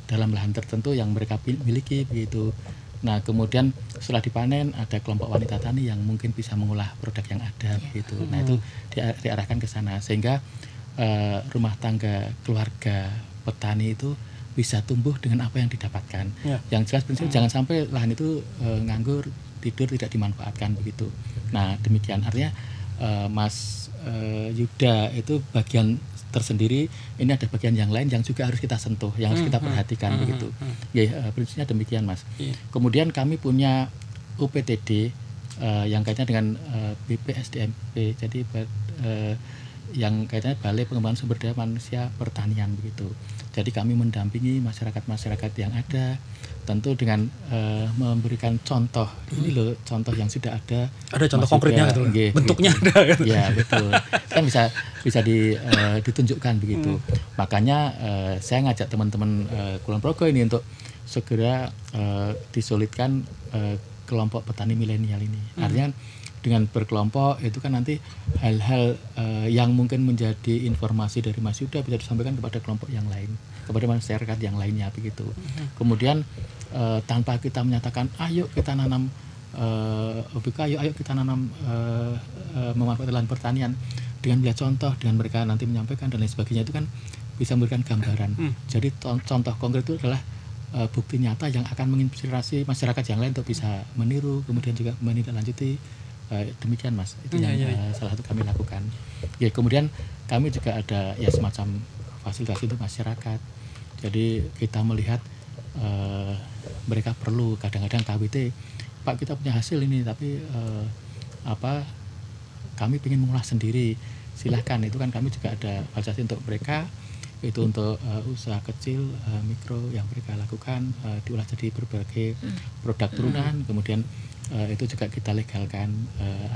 dalam lahan tertentu yang mereka miliki begitu. Nah kemudian setelah dipanen ada kelompok wanita tani yang mungkin bisa mengolah produk yang ada begitu. Nah itu diarahkan ke sana sehingga rumah tangga keluarga petani itu bisa tumbuh dengan apa yang didapatkan. Yang jelas prinsip jangan sampai lahan itu nganggur, tidur, tidak dimanfaatkan begitu. Nah demikian artinya Mas Yuda itu bagian tersendiri, ini ada bagian yang lain yang juga harus kita sentuh, yang harus kita perhatikan begitu. Ya, prinsipnya demikian Mas. Kemudian kami punya UPTD yang kaitannya dengan BPSDMP, jadi yang kaitannya Balai Pengembangan Sumber Daya Manusia Pertanian begitu. Jadi kami mendampingi masyarakat-masyarakat yang ada, tentu dengan memberikan contoh. Ini loh contoh yang sudah ada. Ada contoh konkretnya gitu. Bentuknya gitu. ada gitu. Ya betul. Kan bisa ditunjukkan begitu. Makanya saya ngajak teman-teman Kulon Progo ini untuk segera disolidkan kelompok petani milenial ini. Artinya dengan berkelompok itu kan nanti hal-hal yang mungkin menjadi informasi dari Mas Yuda bisa disampaikan kepada kelompok yang lain, kepada masyarakat yang lainnya begitu. Kemudian tanpa kita menyatakan ayo kita nanam OBK, ayo kita nanam memanfaatkan lahan pertanian, dengan melihat contoh, dengan mereka nanti menyampaikan dan lain sebagainya, itu kan bisa memberikan gambaran. Jadi contoh konkret itu adalah bukti nyata yang akan menginspirasi masyarakat yang lain untuk bisa meniru, kemudian juga menindaklanjuti. Demikian Mas, itu yang salah satu kami lakukan. Ya, kemudian kami juga ada ya semacam fasilitasi untuk masyarakat. Jadi kita melihat mereka perlu kadang-kadang KWT, Pak kita punya hasil ini tapi kami ingin mengolah sendiri, silahkan. Itu kan kami juga ada fasilitasi untuk mereka, itu untuk usaha kecil, mikro yang mereka lakukan, diolah jadi berbagai produk turunan, kemudian itu juga kita legalkan,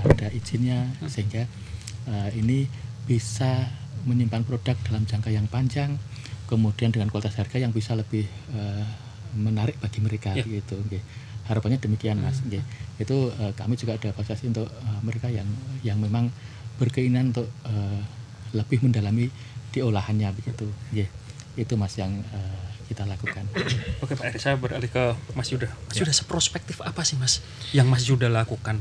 ada izinnya, sehingga ini bisa menyimpan produk dalam jangka yang panjang, kemudian dengan kualitas harga yang bisa lebih menarik bagi mereka gitu. Harapannya demikian Mas. Itu kami juga ada fasilitasi untuk mereka yang memang berkeinginan untuk lebih mendalami di olahannya begitu. Itu Mas yang kita lakukan. Oke Pak Eri, saya beralih ke Mas Yuda. Mas Yuda, seprospektif apa sih Mas yang Mas Yuda lakukan?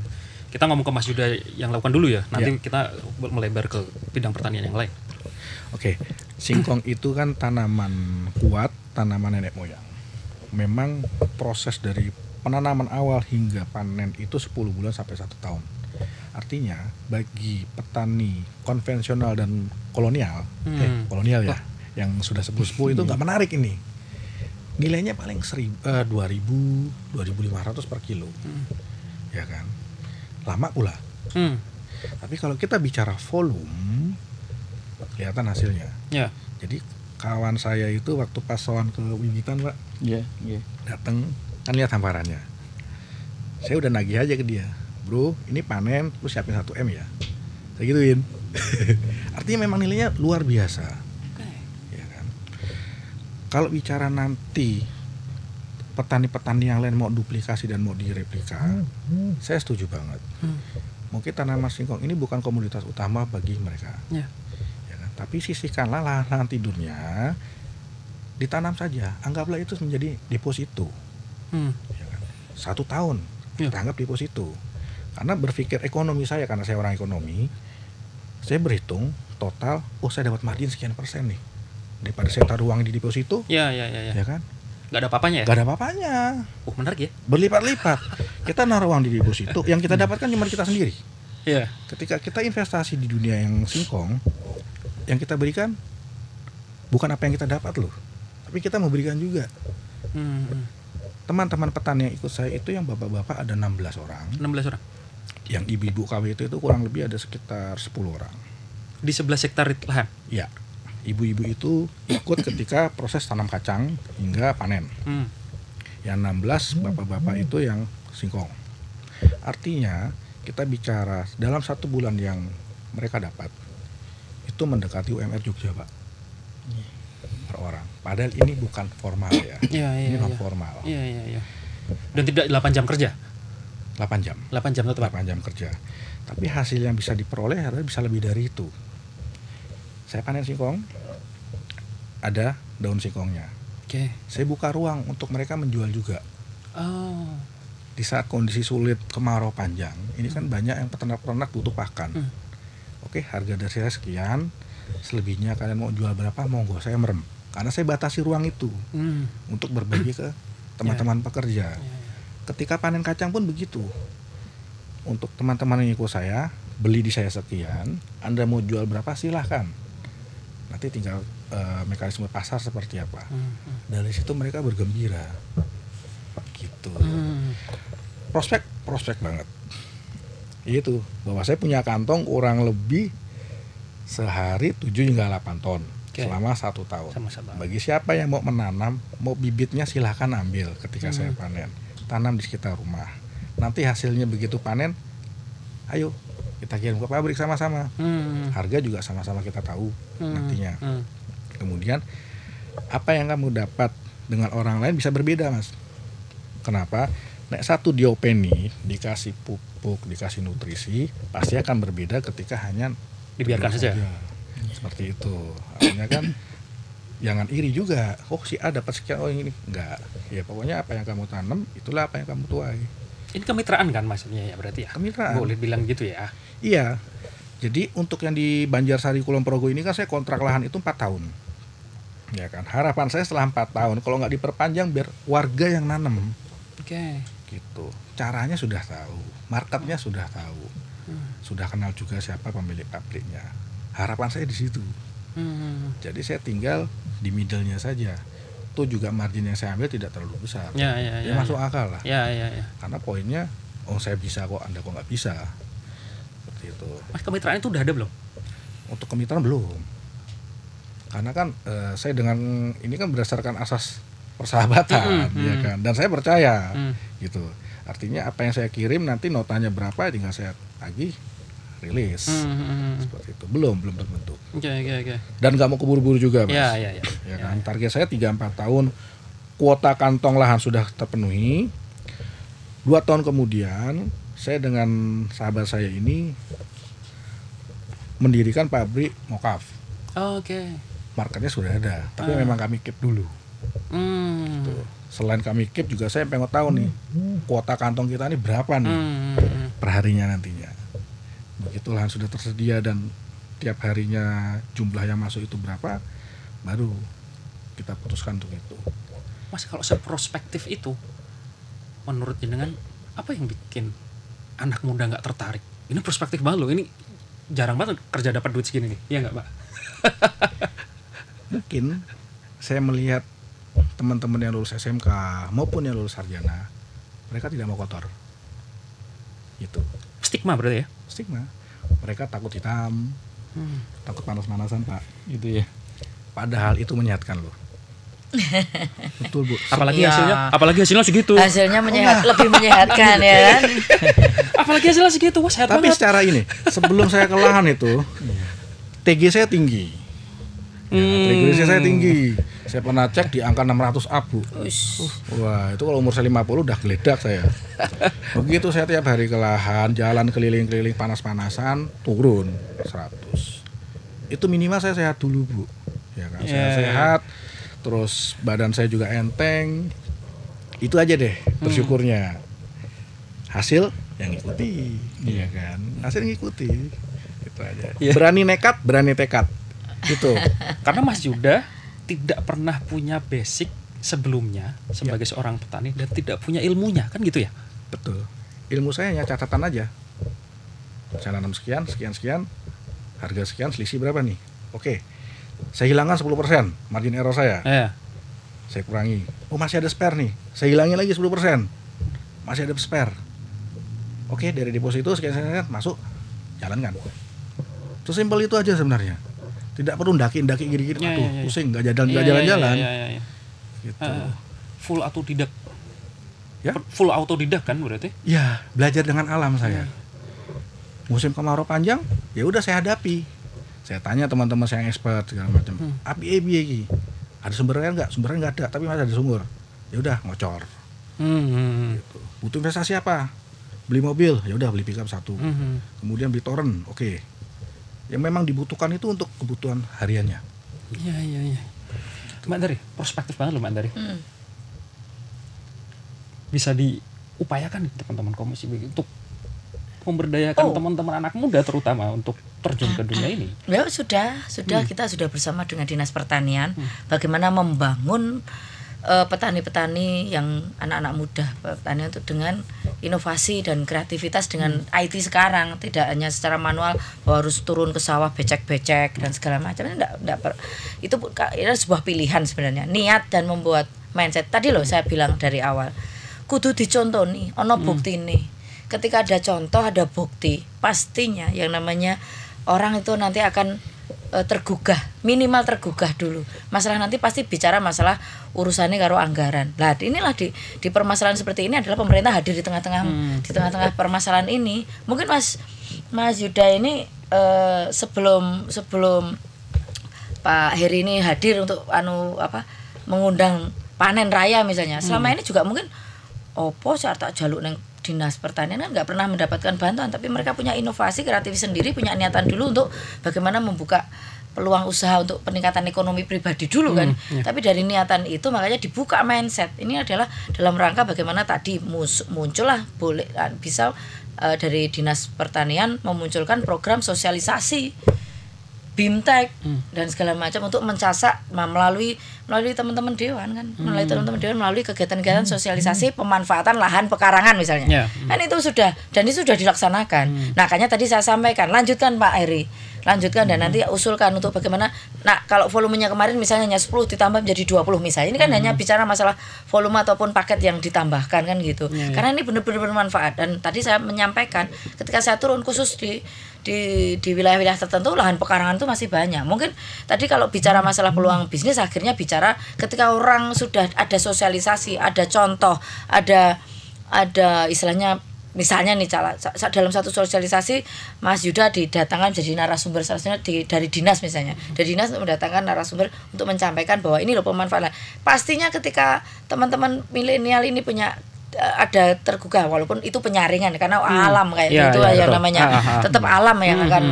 Kita ngomong ke Mas Yuda yang lakukan dulu ya, nanti kita melebar ke bidang pertanian yang lain. Oke, singkong itu kan tanaman kuat, tanaman nenek moyang. Memang proses dari penanaman awal hingga panen itu 10 bulan sampai 1 tahun. Artinya bagi petani konvensional dan kolonial, kolonial ya, yang sudah sepuh-sepuh itu nggak menarik ini. Nilainya paling 2.000, 2.500 per kilo, ya kan, lama pula. Tapi kalau kita bicara volume, kelihatan hasilnya. Jadi kawan saya itu waktu pas soan ke Wiwitan Pak, datang kan lihat hamparannya. Saya udah nagih aja ke dia, bro, ini panen, lu siapin 1 M ya. Saya gituin. Artinya memang nilainya luar biasa. Kalau bicara nanti petani-petani yang lain mau duplikasi dan mau direplika, saya setuju banget. Mungkin tanaman singkong ini bukan komoditas utama bagi mereka, ya kan? Tapi sisihkanlah lahan tidurnya, ditanam saja. Anggaplah itu menjadi deposito, ya kan? 1 tahun kita anggap deposito. Karena berpikir ekonomi saya, karena saya orang ekonomi, saya berhitung total, saya dapat margin sekian persen nih daripada saya taruh uang di deposito. Ya kan? Gak ada apa-apanya ya? Gak ada apa-apanya. Menarik ya? Berlipat-lipat. Kita naruh uang di deposito, yang kita dapatkan cuma kita sendiri. Iya. Ketika kita investasi di dunia yang singkong, yang kita berikan bukan apa yang kita dapat loh, tapi kita memberikan juga. Teman-teman petani yang ikut saya itu yang bapak-bapak ada 16 orang. 16 orang? Yang ibu-ibu KW itu kurang lebih ada sekitar 10 orang. Di 11 hektar lahan? Ya. Ibu-ibu itu ikut ketika proses tanam kacang hingga panen. Yang 16 bapak-bapak itu yang singkong. Artinya kita bicara dalam 1 bulan yang mereka dapat itu mendekati UMR Jogja, Pak, per orang. Padahal ini bukan formal ya. Ini non formal. Iya. Dan tidak 8 jam kerja? 8 jam. 8 jam tetap. 8 jam kerja. Tapi hasil yang bisa diperoleh adalah bisa lebih dari itu. Saya panen singkong, ada daun singkongnya. Oke. Saya buka ruang untuk mereka menjual juga. Oh. Di saat kondisi sulit kemarau panjang, ini kan banyak yang peternak-peternak butuh pakan. Oke, harga dari saya sekian, selebihnya kalian mau jual berapa, monggo, saya merem. Karena saya batasi ruang itu untuk berbagi ke teman-teman pekerja. Ketika panen kacang pun begitu. Untuk teman-teman yang ikut saya, beli di saya sekian, Anda mau jual berapa silahkan. Nanti tinggal mekanisme pasar seperti apa. Dari situ mereka bergembira. Gitu. Prospek banget. Itu bahwa saya punya kantong kurang lebih sehari 7 hingga 8 ton selama 1 tahun. Bagi siapa yang mau menanam, mau bibitnya silahkan ambil ketika saya panen. Tanam di sekitar rumah. Nanti hasilnya begitu panen, ayo kita kirim ke pabrik sama-sama. Harga juga sama-sama kita tahu nantinya. Kemudian apa yang kamu dapat dengan orang lain bisa berbeda, Mas. Kenapa? Nek satu diopeni dikasih pupuk, dikasih nutrisi, pasti akan berbeda ketika hanya dibiarkan saja. Seperti itu. Artinya kan jangan iri juga. Si A dapat sekian, ini enggak. Ya pokoknya apa yang kamu tanam, itulah apa yang kamu tuai. Ini kemitraan kan maksudnya ya berarti ya? Kemitraan. Boleh bilang gitu ya? Iya. Jadi untuk yang di Banjarsari Kulon Progo ini kan saya kontrak lahan itu 4 tahun. Ya kan. Harapan saya setelah 4 tahun kalau nggak diperpanjang biar warga yang nanam. Oke. Gitu. Caranya sudah tahu, marketnya sudah tahu. Sudah kenal juga siapa pemilik pabriknya. Harapan saya di situ. Jadi saya tinggal di middle-nya saja. Itu juga margin yang saya ambil tidak terlalu besar. Ya, masuk akal lah. Ya. Karena poinnya, saya bisa kok, Anda kok nggak bisa. Seperti itu. Mas, kemitraan itu udah ada belum? Untuk kemitraan belum. Karena kan saya dengan ini kan berdasarkan asas persahabatan, ya kan. Dan saya percaya, gitu. Artinya apa yang saya kirim nanti notanya berapa, tinggal saya tagih, rilis. Seperti itu. Belum terbentuk. Oke. Dan nggak mau keburu-buru juga, Mas. Ya Kan? Target saya 3-4 tahun, kuota kantong lahan sudah terpenuhi. 2 tahun kemudian, saya dengan sahabat saya ini mendirikan pabrik mokaf. Oke. Marketnya sudah ada, tapi memang kami keep dulu. Gitu. Selain kami keep juga saya pengen tahu nih kuota kantong kita ini berapa nih perharinya nantinya. Begitu lahan sudah tersedia dan tiap harinya jumlah yang masuk itu berapa, baru kita putuskan untuk itu. Mas, kalau seprospektif itu, menurut jenengan apa yang bikin anak muda nggak tertarik? Ini prospektif banget loh, ini jarang banget kerja dapat duit segini nih, iya nggak, Pak? Mungkin saya melihat teman-teman yang lulus SMK maupun yang lulus sarjana, mereka tidak mau kotor. Gitu. Stigma berarti ya? Stigma. Mereka takut hitam, takut panas-panasan, Pak. Gitu ya. Padahal itu menyehatkan loh. Betul, Bu. Apalagi hasilnya segitu. Hasilnya lebih menyehatkan ya kan. Apalagi hasilnya segitu, wah sehat tapi banget. secara ini, sebelum saya ke lahan itu, TG saya tinggi. Triglycerida saya tinggi. Saya pernah cek di angka 600 abu. Wah, itu kalau umur saya 50 udah geledak saya. Begitu saya tiap hari ke lahan, jalan keliling-keliling panas-panasan, turun 100. Itu minimal saya sehat dulu, Bu. Ya kan, saya sehat. Terus badan saya juga enteng. Itu aja deh bersyukurnya. Hasil yang ngikuti, iya kan. Hasil ngikuti. Gitu aja. Berani nekat, berani tekad. Gitu. Karena Mas Yuda tidak pernah punya basic sebelumnya sebagai seorang petani dan tidak punya ilmunya, kan gitu ya? Betul. Ilmu saya hanya catatan aja. Saya nanam sekian, harga sekian, selisih berapa nih? Oke. Saya hilangkan 10% margin error saya. Saya kurangi. Oh, masih ada spare nih. Saya hilangin lagi 10%. Masih ada spare. Oke, dari deposito sekian masuk, jalankan. Sesimpel itu aja sebenarnya. Tidak perlu daki-daki gini-gini, pusing, nggak jalan-jalan. Gitu. Full autodidak. Ya? Full autodidak kan berarti? Ya, belajar dengan alam saya. Musim kemarau panjang, ya udah saya hadapi. Saya tanya teman-teman saya yang expert segala macam. Api iki. Ada sumbernya nggak? Sumbernya nggak ada, tapi masih ada sumber. Ya udah ngocor. Gitu. Butuh investasi apa? Beli mobil, ya udah beli pickup 1. Kemudian beli torrent, oke. Yang memang dibutuhkan itu untuk kebutuhan hariannya. Iya. Mbak Dari, prospektif banget loh Mbak Dari. Bisa diupayakan teman-teman komisi untuk memberdayakan teman-teman anak muda terutama untuk terjun ke dunia ini. Ya sudah kita sudah bersama dengan Dinas Pertanian bagaimana membangun petani-petani yang anak-anak muda petani untuk dengan inovasi dan kreativitas dengan IT sekarang, tidak hanya secara manual bahwa harus turun ke sawah becek-becek dan segala macam. Itu sebuah pilihan sebenarnya, niat dan membuat mindset. Tadi loh saya bilang dari awal kudu dicontoni, ono bukti nih. Ketika ada contoh, ada bukti, pastinya yang namanya orang itu nanti akan tergugah, minimal tergugah dulu. Masalah nanti pasti bicara masalah urusannya karo anggaran. Lah inilah di permasalahan seperti ini adalah pemerintah hadir di tengah-tengah di tengah-tengah permasalahan ini. Mungkin Mas Yuda ini sebelum Pak Heri ini hadir untuk mengundang panen raya misalnya. Selama ini juga mungkin opo saya tak jaluk neng Dinas Pertanian kan nggak pernah mendapatkan bantuan, tapi mereka punya inovasi kreatif sendiri, punya niatan dulu untuk bagaimana membuka peluang usaha untuk peningkatan ekonomi pribadi dulu kan. Tapi dari niatan itu makanya dibuka mindset. Ini adalah dalam rangka bagaimana tadi muncullah bisa dari Dinas Pertanian memunculkan program sosialisasi BIMTEK dan segala macam untuk mencasak melalui teman-teman dewan kan, melalui kegiatan-kegiatan sosialisasi pemanfaatan lahan pekarangan misalnya. Kan itu sudah dilaksanakan. Nah, makanya tadi saya sampaikan, lanjutkan Pak Heri. Lanjutkan dan nanti usulkan untuk bagaimana. Nah, kalau volumenya kemarin misalnya hanya 10 ditambah menjadi 20 misalnya. Ini kan hanya bicara masalah volume ataupun paket yang ditambahkan kan gitu. Karena ini benar-benar bermanfaat dan tadi saya menyampaikan ketika saya turun khusus di wilayah-wilayah tertentu lahan pekarangan itu masih banyak. Mungkin tadi kalau bicara masalah peluang bisnis akhirnya bicara ketika orang sudah ada sosialisasi, ada contoh, ada istilahnya misalnya nih dalam satu sosialisasi Mas Yuda didatangkan jadi narasumber salah dari dinas misalnya. Dari dinas mendatangkan narasumber untuk menyampaikan bahwa ini loh pemanfaatan. Pastinya ketika teman-teman milenial ini punya ada tergugah walaupun itu penyaringan karena alam kayak gitu yang betul. Namanya tetap alam yang akan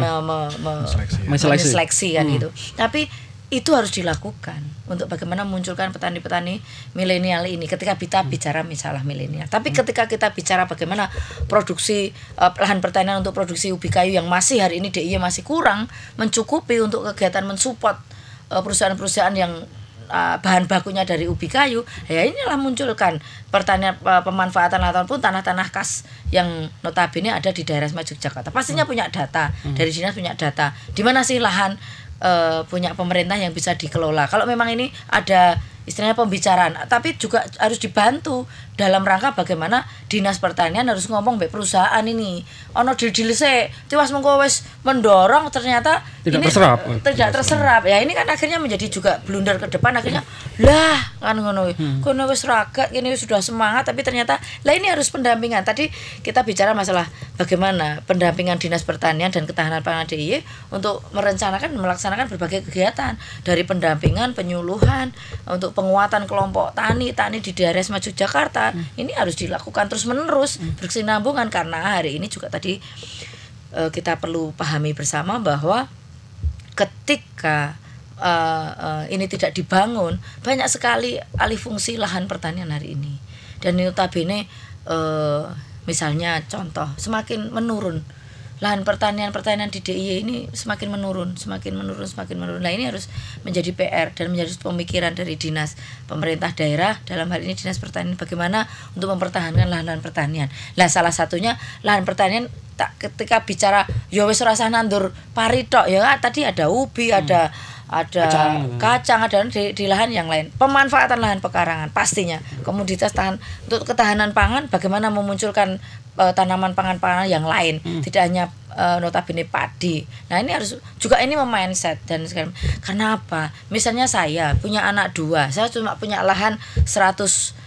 menseleksi kan gitu. Tapi itu harus dilakukan untuk bagaimana memunculkan petani-petani milenial ini ketika kita bicara masalah milenial. Tapi ketika kita bicara bagaimana produksi lahan pertanian untuk produksi ubi kayu yang masih hari ini DIY masih kurang mencukupi untuk kegiatan mensupport perusahaan-perusahaan yang bahan bakunya dari ubi kayu, ya inilah munculkan pertanian pemanfaatan ataupun tanah-tanah khas yang notabene ada di daerah Yogyakarta. Pastinya punya data, dari dinas punya data. Di mana sih lahan punya pemerintah yang bisa dikelola. Kalau memang ini ada istilahnya pembicaraan, tapi juga harus dibantu dalam rangka bagaimana Dinas Pertanian harus ngomong mbek perusahaan ini. Ono dilse, tiwas mengko wis mendorong ternyata tidak terserap. Ya ini kan akhirnya menjadi juga blunder ke depan akhirnya lah kan ngono. Kono wis ragat ini sudah semangat tapi ternyata lah ini harus pendampingan. Tadi kita bicara masalah bagaimana pendampingan Dinas Pertanian dan Ketahanan Pangan DIY untuk melaksanakan berbagai kegiatan dari pendampingan, penyuluhan untuk penguatan kelompok tani di daerah Yogyakarta. Ini harus dilakukan terus-menerus berkesinambungan karena hari ini juga tadi kita perlu pahami bersama bahwa ketika ini tidak dibangun banyak sekali alih fungsi lahan pertanian hari ini dan notabene misalnya contoh semakin menurun lahan pertanian di DIY ini semakin menurun. Nah, ini harus menjadi PR dan menjadi pemikiran dari dinas pemerintah daerah, dalam hal ini Dinas Pertanian, bagaimana untuk mempertahankan lahan-lahan pertanian. Nah, salah satunya lahan pertanian ketika bicara ya wis rasa nandur pari tok ya, tadi ada ubi, ada kacang, ada di lahan yang lain. Pemanfaatan lahan pekarangan pastinya komoditas untuk ketahanan pangan, bagaimana memunculkan tanaman pangan yang lain, tidak hanya notabene padi. Nah, ini harus juga ini mindset. Dan karena apa? Misalnya saya punya anak 2, saya cuma punya lahan 100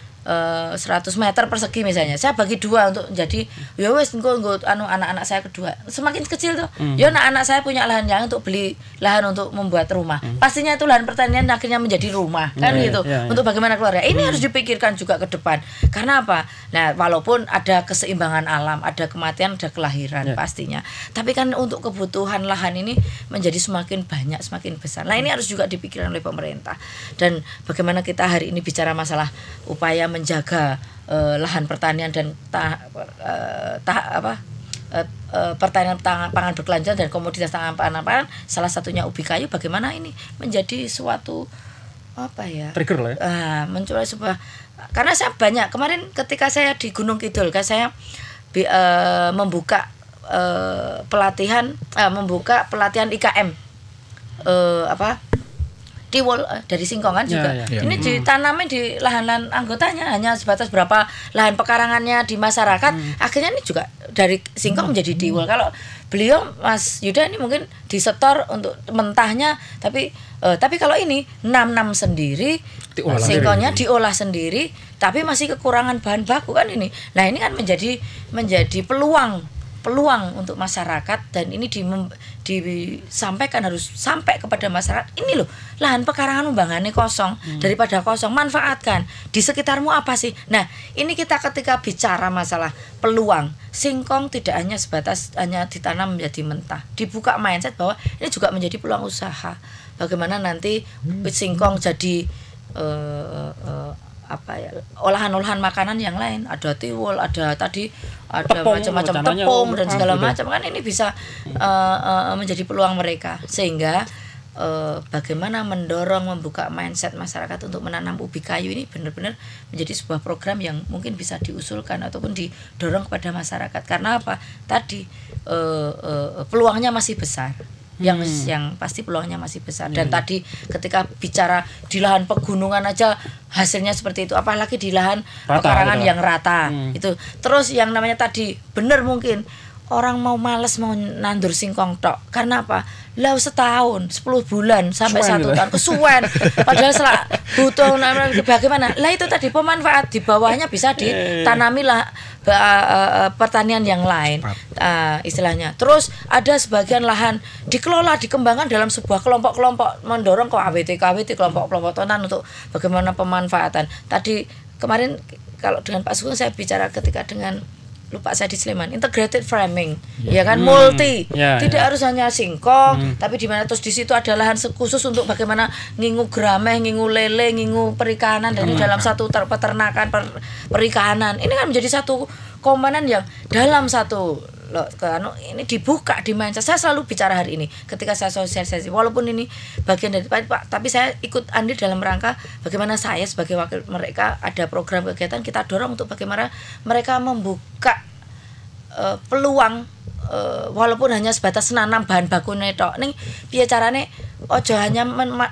meter persegi misalnya, saya bagi 2 untuk jadi ya wes engko anak-anak saya kedua semakin kecil tuh ya anak-anak saya punya lahan yang untuk beli lahan untuk membuat rumah, pastinya itu lahan pertanian akhirnya menjadi rumah kan gitu. Untuk bagaimana keluarga ini harus dipikirkan juga ke depan. Karena apa? Nah, walaupun ada keseimbangan alam, ada kematian, ada kelahiran pastinya, tapi kan untuk kebutuhan lahan ini menjadi semakin banyak, semakin besar. Nah, ini harus juga dipikirkan oleh pemerintah. Dan bagaimana kita hari ini bicara masalah upaya menjaga lahan pertanian dan pertanian pangan berkelanjutan dan komoditas pangan, salah satunya ubi kayu, bagaimana ini menjadi suatu trigger lah ya. Mencoba sebuah, karena saya banyak kemarin ketika saya di Gunung Kidul kan saya membuka pelatihan IKM tiwul dari singkongan juga. Ini ditanamin di lahan-lahan anggotanya, hanya sebatas berapa lahan pekarangannya di masyarakat. Akhirnya ini juga dari singkong menjadi tiwul. Kalau beliau Mas Yuda ini mungkin disetor untuk mentahnya, tapi kalau ini nanam sendiri, singkongnya diolah sendiri, tapi masih kekurangan bahan baku kan ini. Nah, ini kan menjadi peluang untuk masyarakat, dan ini disampaikan, harus sampai kepada masyarakat. Ini loh, lahan pekarangan umbangannya kosong, daripada kosong manfaatkan. Di sekitarmu apa sih? Nah, ini kita ketika bicara masalah peluang, singkong tidak hanya sebatas hanya ditanam menjadi mentah, dibuka mindset bahwa ini juga menjadi peluang usaha. Bagaimana nanti singkong jadi olahan-olahan makanan yang lain, ada tiwul, ada macam-macam tepung dan segala macam, kan ini bisa menjadi peluang mereka. Sehingga bagaimana mendorong, membuka mindset masyarakat untuk menanam ubi kayu ini benar-benar menjadi sebuah program yang mungkin bisa diusulkan ataupun didorong kepada masyarakat. Karena apa? Tadi peluangnya masih besar. Yang pasti peluangnya masih besar. Dan tadi ketika bicara di lahan pegunungan aja hasilnya seperti itu, apalagi di lahan pekarangan yang rata. Itu terus yang namanya tadi benar, mungkin orang mau males mau nandur singkong tok. Karena apa? Lah setahun, 10 bulan sampai 1 tahun kesuwen. Padahal butuh bagaimana? Lah itu tadi pemanfaat di bawahnya bisa ditanami lah pertanian yang lain, istilahnya. Terus ada sebagian lahan dikelola, dikembangkan dalam sebuah kelompok-kelompok, mendorong ke KWT, kelompok-kelompok tanan untuk bagaimana pemanfaatan. Tadi kemarin kalau dengan Pak Sugeng saya bicara ketika dengan lupa saya di Sleman, integrated farming, ya kan, multi, tidak harus hanya singkong, tapi di mana terus di situ ada lahan khusus untuk bagaimana ngingu grameh, ngingu lele, ngingu perikanan, dan di dalam satu peternakan perikanan. Ini kan menjadi satu komponen yang dalam satu ini dibuka di mindset. Saya selalu bicara hari ini ketika saya sosialisasi, walaupun ini bagian dari Pak, tapi saya ikut andil dalam rangka bagaimana saya sebagai wakil mereka ada program kegiatan kita dorong untuk bagaimana mereka membuka peluang, walaupun hanya sebatas nanam bahan baku tok. Ning piye carane ojo hanya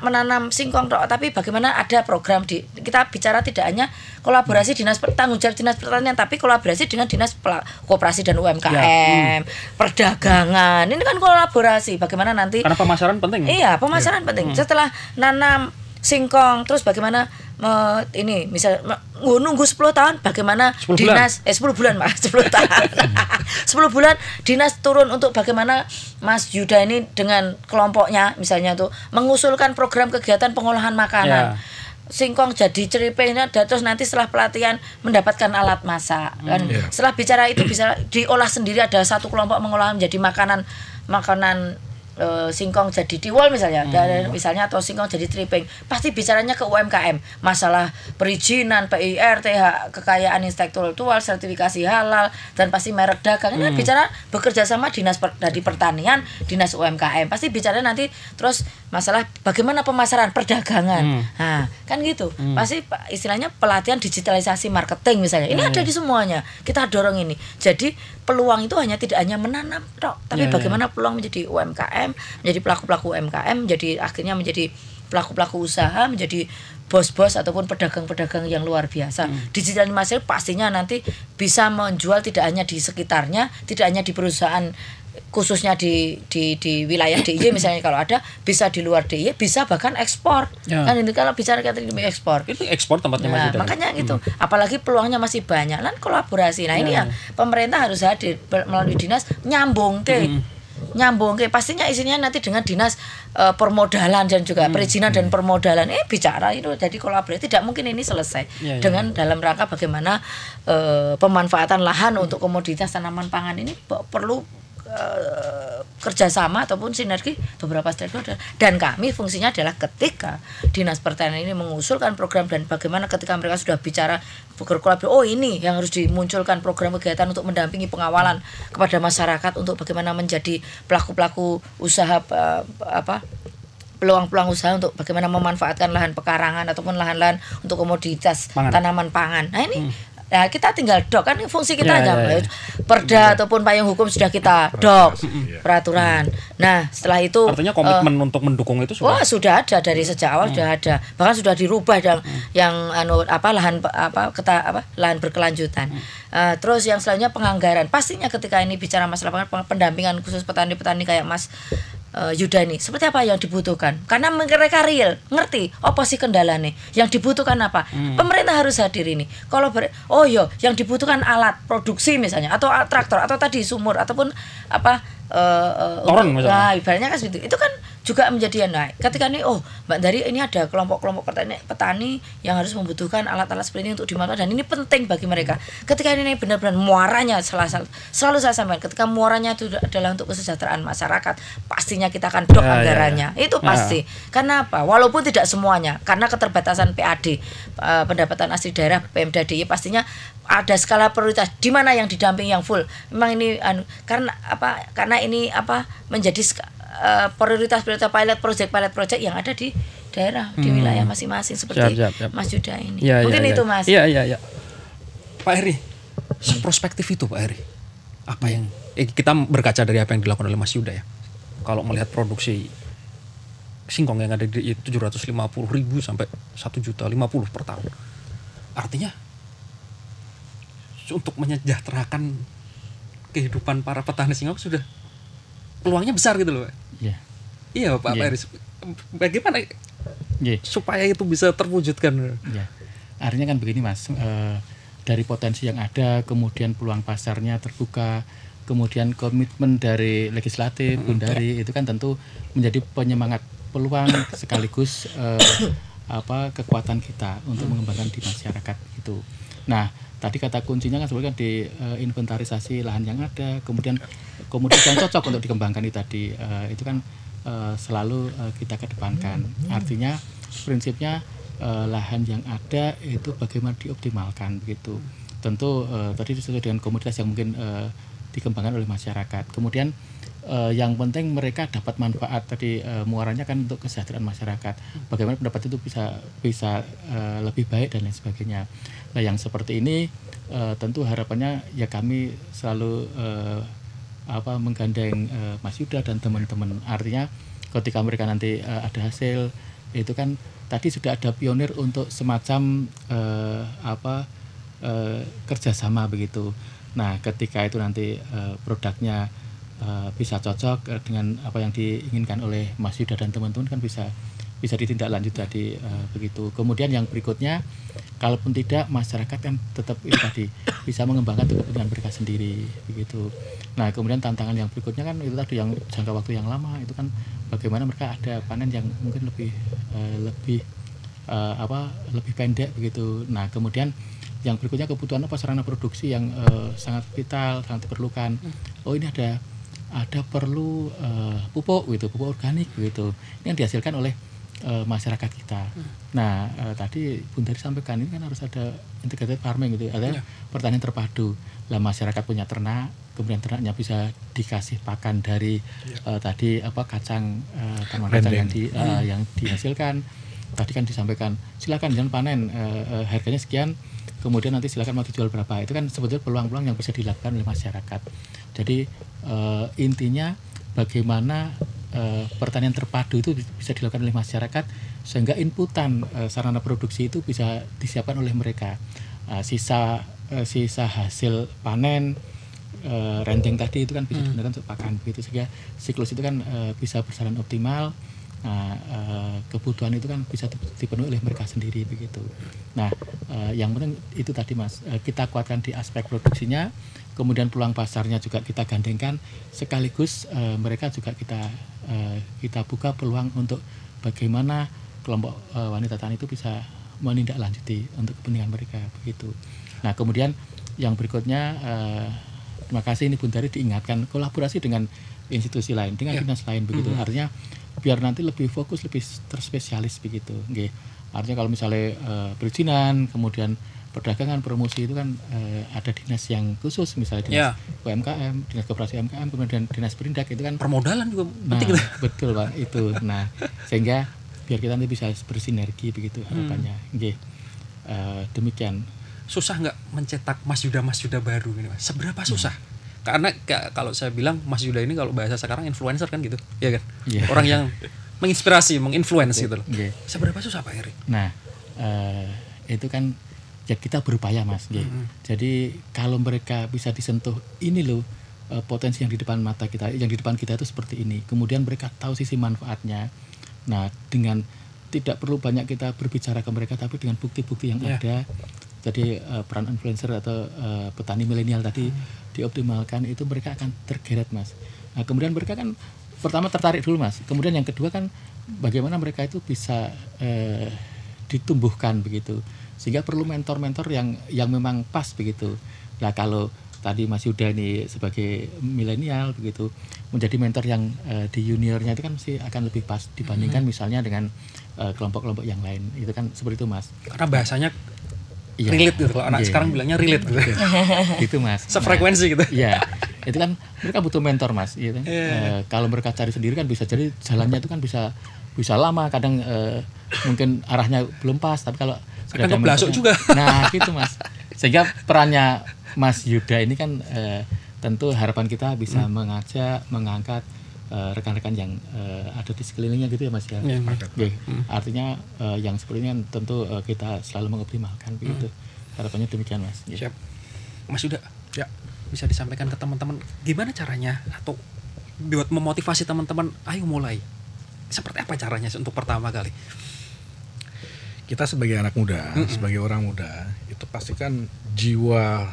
menanam singkong tok, tapi bagaimana ada program kita bicara tidak hanya kolaborasi tanggung jawab dinas pertanian, tapi kolaborasi dengan dinas koperasi dan UMKM, perdagangan. Ini kan kolaborasi. Bagaimana nanti? Karena pemasaran penting. Iya, pemasaran penting. Setelah nanam singkong, terus bagaimana ini misal nunggu 10 tahun, bagaimana 10 dinas bulan. 10 tahun 10 bulan dinas turun untuk bagaimana Mas Yuda ini dengan kelompoknya misalnya tuh mengusulkan program kegiatan pengolahan makanan. Singkong jadi ceripenya, terus nanti setelah pelatihan mendapatkan alat masak kan. Setelah bicara itu bisa diolah sendiri, ada satu kelompok mengolah menjadi makanan singkong jadi diwal misalnya, misalnya atau singkong jadi tripping, pasti bicaranya ke UMKM, masalah perizinan, PIR, TH, kekayaan intelektual, sertifikasi halal, dan pasti merek dagang. Ini bicara bekerja sama dinas dari pertanian, dinas UMKM, pasti bicara nanti terus masalah bagaimana pemasaran perdagangan. Nah, kan gitu. Pasti istilahnya pelatihan digitalisasi marketing misalnya. Ini ada di semuanya. Kita dorong ini. Jadi peluang itu tidak hanya menanam tok, tapi bagaimana peluang menjadi UMKM, menjadi pelaku-pelaku UMKM, menjadi akhirnya menjadi pelaku-pelaku usaha, menjadi bos-bos ataupun pedagang-pedagang yang luar biasa. Digitalisasi pastinya nanti bisa menjual tidak hanya di sekitarnya, tidak hanya di perusahaan khususnya di wilayah DIY misalnya, kalau ada bisa di luar DIY, bisa bahkan ekspor. Kan ini kalau bicara kita ini ekspor. Itu ekspor tempatnya Mas Yuda. Makanya gitu. Apalagi peluangnya masih banyak. Lan kolaborasi. Nah, ini yang pemerintah harus hadir melalui dinas nyambung pastinya isinya nanti dengan dinas permodalan dan juga perizinan dan permodalan bicara itu jadi kolaborasi. Tidak mungkin ini selesai dengan dalam rangka bagaimana pemanfaatan lahan untuk komoditas tanaman pangan ini perlu kerjasama ataupun sinergi beberapa stakeholder. Dan kami fungsinya adalah ketika dinas pertanian ini mengusulkan program dan bagaimana ketika mereka sudah bicara berkolaborasi, ini yang harus dimunculkan program kegiatan untuk mendampingi pengawalan kepada masyarakat untuk bagaimana menjadi pelaku-pelaku usaha peluang-peluang usaha untuk bagaimana memanfaatkan lahan pekarangan ataupun lahan-lahan untuk komoditas tanaman pangan. Nah, ini kita tinggal dok, kan fungsi kita aja. Perda ataupun payung hukum sudah kita dok, peraturan. Nah, setelah itu artinya komitmen untuk mendukung itu sudah ada dari sejak awal, sudah ada. Bahkan sudah dirubah yang lahan berkelanjutan. Terus yang selanjutnya penganggaran. Pastinya ketika ini bicara masalah pendampingan khusus petani-petani kayak Mas Yuda ini, seperti apa yang dibutuhkan? Karena mereka real, ngerti apa sih kendalanya, yang dibutuhkan apa. Pemerintah harus hadir ini. Kalau yang dibutuhkan alat produksi misalnya, atau traktor, atau tadi sumur, ataupun toren misalnya. Ibaratnya kan seperti itu kan juga menjadi naik. Ketika ini Mbak Dari, ini ada kelompok-kelompok petani yang harus membutuhkan alat-alat seperti ini untuk dimanfaatkan, dan ini penting bagi mereka. Ketika ini benar-benar muaranya selalu saya sampaikan, ketika muaranya itu adalah untuk kesejahteraan masyarakat, pastinya kita akan dok anggarannya. Itu pasti. Karena apa? Walaupun tidak semuanya, karena keterbatasan PAD, pendapatan asli daerah, Pemda DIY, pastinya ada skala prioritas di mana yang didamping yang full. Memang ini karena ini menjadi prioritas pilot project yang ada di daerah, di wilayah masing-masing seperti Mas Yuda ini. Mungkin itu Mas. Iya. Pak Heri, perspektif itu Pak Heri, apa yang kita berkaca dari apa yang dilakukan oleh Mas Yuda ya. Kalau melihat produksi singkong yang ada di 750.000 sampai 1.050.000 per tahun, artinya untuk menyejahterakan kehidupan para petani singkong sudah peluangnya besar gitu loh Pak. Iya Pak Heri, bagaimana supaya itu bisa terwujudkan? Artinya kan begini Mas, dari potensi yang ada, kemudian peluang pasarnya terbuka, kemudian komitmen dari legislatif, Bundari, itu kan tentu menjadi penyemangat peluang sekaligus kekuatan kita untuk mengembangkan di masyarakat gitu. Nah, tadi kata kuncinya kan sebenarnya di inventarisasi lahan yang ada, kemudian komoditas yang cocok untuk dikembangkan itu kan selalu kita kedepankan. Artinya prinsipnya lahan yang ada itu bagaimana dioptimalkan begitu. Tentu tadi sesuai dengan komoditas yang mungkin dikembangkan oleh masyarakat. Kemudian yang penting mereka dapat manfaat tadi, muaranya kan untuk kesejahteraan masyarakat. Bagaimana pendapat itu bisa lebih baik dan lain sebagainya. Nah, yang seperti ini tentu harapannya ya kami selalu menggandeng Mas Yuda dan teman-teman. Artinya ketika mereka nanti ada hasil itu kan tadi sudah ada pionir untuk semacam kerjasama begitu. Nah, ketika itu nanti produknya bisa cocok dengan apa yang diinginkan oleh Mas Yuda dan teman-teman, kan bisa ditindaklanjut tadi begitu. Kemudian yang berikutnya, kalaupun tidak, masyarakat kan tetap itu tadi bisa mengembangkan kepentingan mereka sendiri begitu. Nah, kemudian tantangan yang berikutnya kan itu tadi yang jangka waktu yang lama, itu kan bagaimana mereka ada panen yang mungkin lebih pendek begitu. Nah, kemudian yang berikutnya kebutuhan sarana produksi yang sangat vital, sangat diperlukan. Oh, ini ada ada perlu pupuk gitu, pupuk organik gitu. Ini yang dihasilkan oleh masyarakat kita. Nah, tadi Bun Dari sampaikan ini kan harus ada integrated farming gitu, ada pertanian terpadu. Lah masyarakat punya ternak, kemudian ternaknya bisa dikasih pakan dari tadi kacang tanaman kacang yang dihasilkan. Tadi kan disampaikan silakan jangan panen, harganya sekian, kemudian nanti silakan mau dijual berapa. Itu kan sebetulnya peluang-peluang yang bisa dilakukan oleh masyarakat. Jadi intinya bagaimana pertanian terpadu itu bisa dilakukan oleh masyarakat sehingga inputan sarana produksi itu bisa disiapkan oleh mereka. Sisa hasil panen renting tadi itu kan bisa digunakan untuk pakan begitu, sehingga siklus itu kan bisa berjalan optimal. Nah, kebutuhan itu kan bisa dipenuhi oleh mereka sendiri begitu. Nah, yang penting itu tadi Mas, kita kuatkan di aspek produksinya, kemudian peluang pasarnya juga kita gandengkan, sekaligus mereka juga kita buka peluang untuk bagaimana kelompok wanita tani itu bisa menindaklanjuti untuk kepentingan mereka begitu. Nah, kemudian yang berikutnya, terima kasih ini Bun Dari diingatkan kolaborasi dengan institusi lain, dengan dinas lain begitu. Artinya biar nanti lebih fokus, lebih terspesialis begitu. Nggih. Artinya kalau misalnya perizinan, kemudian perdagangan, promosi itu kan ada dinas yang khusus, misalnya dinas UMKM, dinas koperasi UMKM, kemudian dinas perindak itu kan permodalan juga penting. Betul Pak itu. Nah, sehingga biar kita nanti bisa bersinergi begitu harapannya. Nggih. Demikian. Susah nggak mencetak Mas Yuda baru ini Mas? Seberapa susah? Karena kalau saya bilang Mas Yuda ini kalau bahasa sekarang influencer kan gitu, ya kan? Orang yang menginspirasi, menginfluence gitu loh. Seberapa susah Pak Heri? Nah, itu kan ya kita berupaya Mas. Jadi kalau mereka bisa disentuh ini loh potensi yang di depan mata kita, yang di depan kita itu seperti ini. Kemudian mereka tahu sisi manfaatnya. Nah, dengan tidak perlu banyak kita berbicara ke mereka, tapi dengan bukti-bukti yang ada. Jadi peran influencer atau petani milenial tadi dioptimalkan, itu mereka akan tergeret Mas. Nah, kemudian mereka kan pertama tertarik dulu Mas. Kemudian yang kedua kan bagaimana mereka itu bisa ditumbuhkan begitu. Sehingga perlu mentor-mentor yang memang pas begitu. Nah, kalau tadi Mas Yuda ini sebagai milenial begitu menjadi mentor yang di juniornya itu kan mesti akan lebih pas dibandingkan misalnya dengan kelompok-kelompok yang lain. Itu kan seperti itu Mas. Karena bahasanya relate gitu, kalau anak sekarang bilangnya relate gitu. Gitu Mas. Sefrekuensi gitu. Iya. Itu kan mereka butuh mentor Mas, gitu. Kalau mereka cari sendiri kan bisa jadi jalannya itu kan bisa lama, kadang mungkin arahnya belum pas, tapi kalau sudah ada mentornya juga. Nah, gitu Mas. Sehingga perannya Mas Yuda ini kan tentu harapan kita bisa mengajak, mengangkat rekan-rekan yang ada di sekelilingnya gitu ya Mas ya. Artinya yang seperti ini tentu kita selalu mengoptimalkan begitu. Harapannya demikian Mas. Siap. Mas Yuda, bisa disampaikan ke teman-teman gimana caranya atau buat memotivasi teman-teman ayo mulai. Seperti apa caranya untuk pertama kali? Kita sebagai anak muda, sebagai orang muda, itu pasti kan jiwa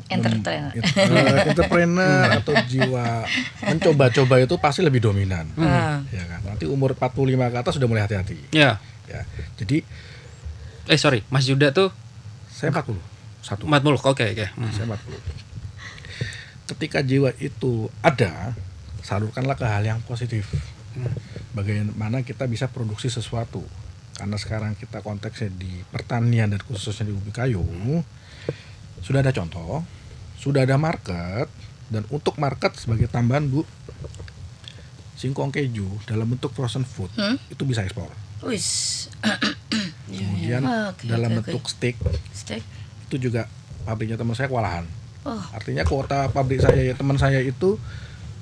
entrepreneur atau jiwa mencoba-coba itu pasti lebih dominan. Ya kan. Nanti umur 45 ke atas sudah mulai hati-hati. Ya. Jadi sorry, Mas Yuda tuh saya 40. 40. Oke. Saya 40. Ketika jiwa itu ada, salurkanlah ke hal yang positif. Bagaimana kita bisa produksi sesuatu. Karena sekarang kita konteksnya di pertanian dan khususnya di ubi kayu, sudah ada contoh, sudah ada market, dan untuk market sebagai tambahan Bu, singkong keju dalam bentuk frozen food itu bisa ekspor. Kemudian dalam bentuk steak itu juga pabriknya teman saya kewalahan. Artinya kuota pabrik saya, teman saya itu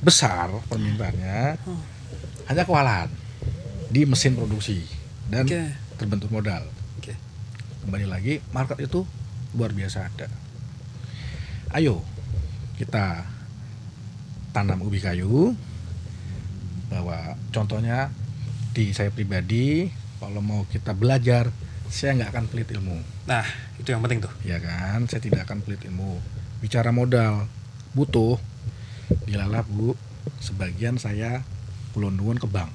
besar permintaannya, hanya kewalahan di mesin produksi dan terbentur modal. Kembali lagi market itu luar biasa ada. Ayo kita tanam ubi kayu. Bahwa contohnya di saya pribadi, kalau mau kita belajar, saya nggak akan pelit ilmu. Nah, itu yang penting tuh. Ya kan, saya tidak akan pelit ilmu. Bicara modal butuh, dilalah Bu, sebagian saya kulon-kulon ke bank.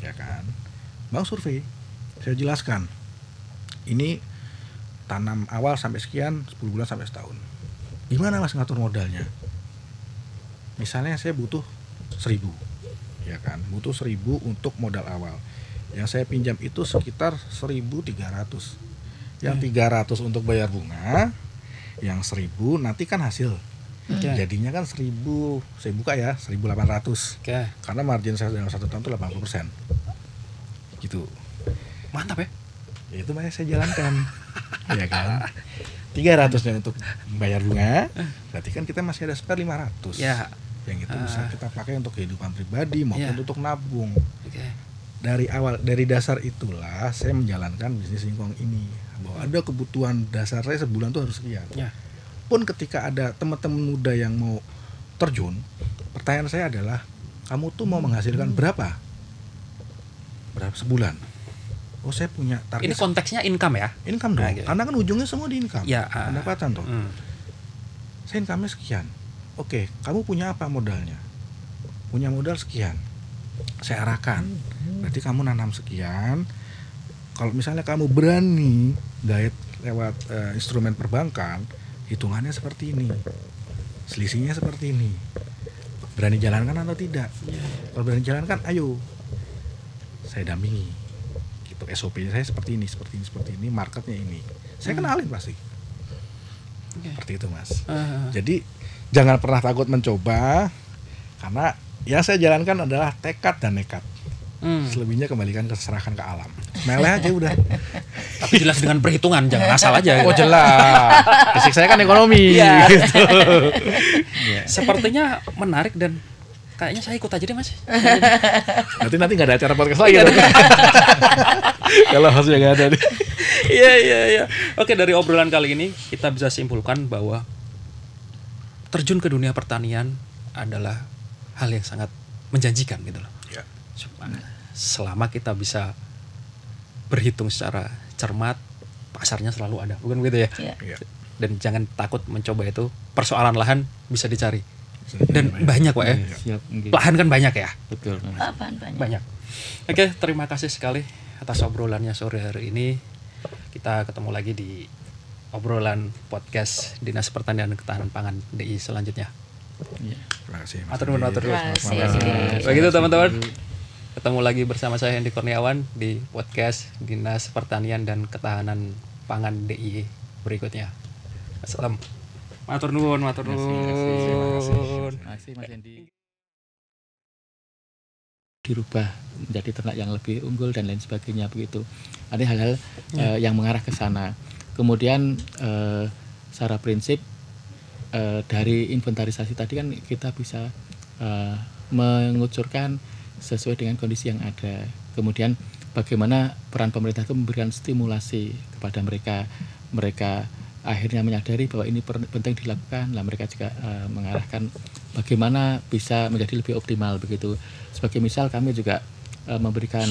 Ya kan, bank survei, saya jelaskan. Ini tanam awal sampai sekian, 10 bulan sampai setahun. Gimana Mas ngatur modalnya? misalnya saya butuh 1.000, ya kan, butuh 1.000 untuk modal awal. Yang saya pinjam itu sekitar 1.300. Yang 300 untuk bayar bunga, yang 1.000 nanti kan hasil. Jadinya kan 1.000, saya buka ya 1.800. Karena margin saya dalam 1 tahun itu 80%. Gitu. Mantap ya. Ya itu makanya saya jalankan. Ya kan. 300-nya untuk bayar bunga, berarti kan kita masih ada spare 500. Ya. Yang itu bisa kita pakai untuk kehidupan pribadi maupun untuk nabung. Okay. Dari dasar itulah saya menjalankan bisnis singkong ini. Bahwa ada kebutuhan dasar saya sebulan tuh harus sekian. Pun ketika ada teman-teman muda yang mau terjun, pertanyaan saya adalah, kamu tuh mau menghasilkan berapa sebulan? Oh, saya punya target. Ini konteksnya income ya? Income dong. Karena kan ujungnya semua di income. Ya, pendapatan toh. Saya income-nya sekian. Oke, kamu punya apa modalnya? Punya modal sekian. Saya arahkan. Berarti kamu nanam sekian. Kalau misalnya kamu berani guide lewat instrumen perbankan, hitungannya seperti ini. Selisihnya seperti ini. Berani jalankan atau tidak? Kalau berani jalankan, ayo. Saya dampingi. SOP-nya saya seperti ini, marketnya ini. Saya kenalin pasti. Seperti itu, Mas. Jadi jangan pernah takut mencoba, karena yang saya jalankan adalah tekad dan nekat. Selebihnya kembalikan serahkan ke alam. Meleh aja udah. Tapi jelas dengan perhitungan, jangan asal aja. Oh jelas. Basic saya kan ekonomi. Gitu. Sepertinya menarik dan kayaknya saya ikut aja deh, Mas. Nanti nggak ada acara podcast lagi. Kalau hasilnya nggak ada nih. Iya. Oke, dari obrolan kali ini kita bisa simpulkan bahwa terjun ke dunia pertanian adalah hal yang sangat menjanjikan gitu loh. Ya. Selama kita bisa berhitung secara cermat, pasarnya selalu ada, bukan begitu ya? Ya. Dan jangan takut mencoba itu. Persoalan lahan bisa dicari. Dan banyak Pak ya. Lahan kan banyak ya. Betul. Banyak. Oke, terima kasih sekali atas obrolannya sore hari ini. Kita ketemu lagi di obrolan podcast Dinas Pertanian dan Ketahanan Pangan DI selanjutnya. Terima kasih. Begitu teman-teman. Ketemu lagi bersama saya Hendy Kurniawan di podcast Dinas Pertanian dan Ketahanan Pangan DI berikutnya. Assalam. Matur nuwun. Terima kasih Mas Hendy. Dirubah menjadi ternak yang lebih unggul dan lain sebagainya begitu. Ada hal-hal yang mengarah ke sana. Kemudian secara prinsip dari inventarisasi tadi kan kita bisa mengucurkan sesuai dengan kondisi yang ada. Kemudian bagaimana peran pemerintah itu memberikan stimulasi kepada mereka akhirnya menyadari bahwa ini penting dilakukan. Lah mereka juga mengarahkan bagaimana bisa menjadi lebih optimal begitu. Sebagai misal kami juga memberikan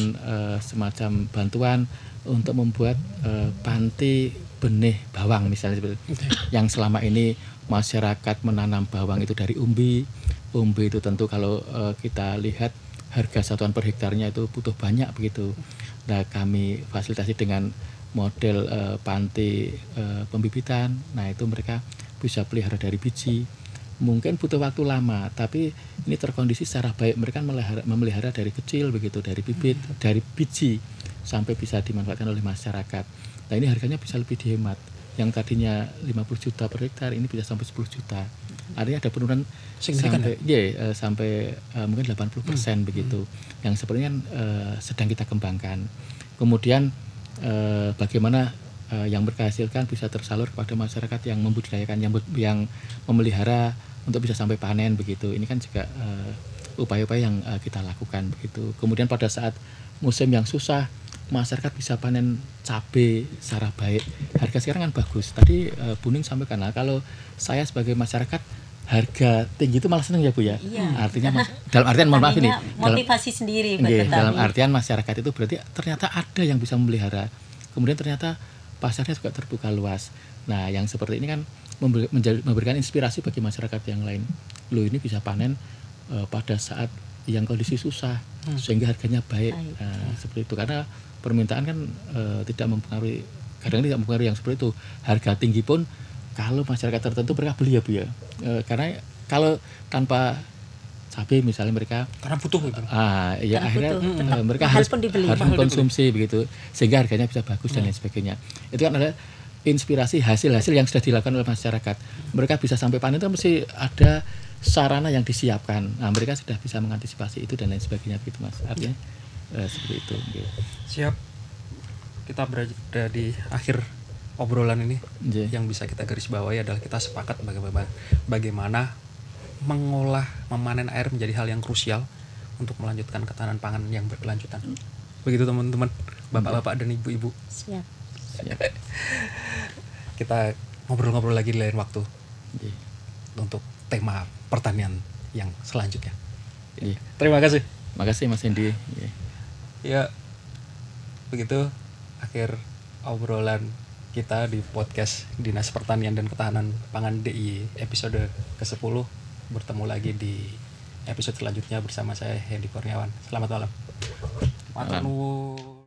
semacam bantuan untuk membuat panti benih bawang misalnya seperti yang selama ini masyarakat menanam bawang itu dari umbi itu tentu kalau kita lihat harga satuan per hektarnya itu butuh banyak begitu. Nah kami fasilitasi dengan model panti pembibitan. Nah itu mereka bisa pelihara dari biji. Mungkin butuh waktu lama, tapi ini terkondisi secara baik. Mereka memelihara dari kecil begitu, dari bibit, dari biji sampai bisa dimanfaatkan oleh masyarakat. Nah ini harganya bisa lebih dihemat. Yang tadinya 50 juta per hektar ini bisa sampai 10 juta. Artinya ada penurunan sampai mungkin 80% begitu. Yang sebenarnya sedang kita kembangkan. Kemudian bagaimana yang berhasilkan bisa tersalur kepada masyarakat yang membudidayakan, yang memelihara untuk bisa sampai panen begitu. Ini kan juga upaya-upaya yang kita lakukan begitu. Kemudian pada saat musim yang susah, masyarakat bisa panen cabai secara baik. Harga sekarang kan bagus. Tadi Buning sampaikan, kalau saya sebagai masyarakat harga tinggi itu malah seneng ya Bu ya. Iya. Artinya dalam artian mohon maaf ini motivasi sendiri dalam artian masyarakat itu berarti ternyata ada yang bisa memelihara. Kemudian ternyata pasarnya juga terbuka luas. Nah, yang seperti ini kan memberikan inspirasi bagi masyarakat yang lain. Loh ini bisa panen pada saat yang kondisi susah sehingga harganya baik. Nah, seperti itu karena permintaan kan tidak mempengaruhi, kadang tidak mempengaruhi yang seperti itu. Harga tinggi pun kalau masyarakat tertentu mereka beli ya Bu ya. Karena kalau tanpa cabai misalnya mereka karena butuh gitu. Ya karena akhirnya butuh, mereka mahal harus pun dibeli. mengkonsumsi begitu sehingga harganya bisa bagus dan lain sebagainya. Itu kan ada inspirasi hasil-hasil yang sudah dilakukan oleh masyarakat. Mereka bisa sampai panen itu mesti ada sarana yang disiapkan. Nah, mereka sudah bisa mengantisipasi itu dan lain sebagainya begitu Mas. Artinya seperti itu. Okay. Siap. Kita berada di akhir obrolan ini. Yeah. Yang bisa kita garis bawahi adalah kita sepakat bagaimana mengolah, memanen air menjadi hal yang krusial untuk melanjutkan ketahanan pangan yang berkelanjutan. Begitu teman-teman, bapak-bapak dan ibu-ibu. Siap. Kita ngobrol-ngobrol lagi di lain waktu. Yeah. Untuk tema pertanian yang selanjutnya. Yeah. Terima kasih. Makasih Mas Hendy. Yeah. Ya, begitu akhir obrolan kita di podcast Dinas Pertanian dan Ketahanan Pangan DIY episode ke-10. Bertemu lagi di episode selanjutnya bersama saya Hendy Kurniawan. Selamat malam. Matur nuwun.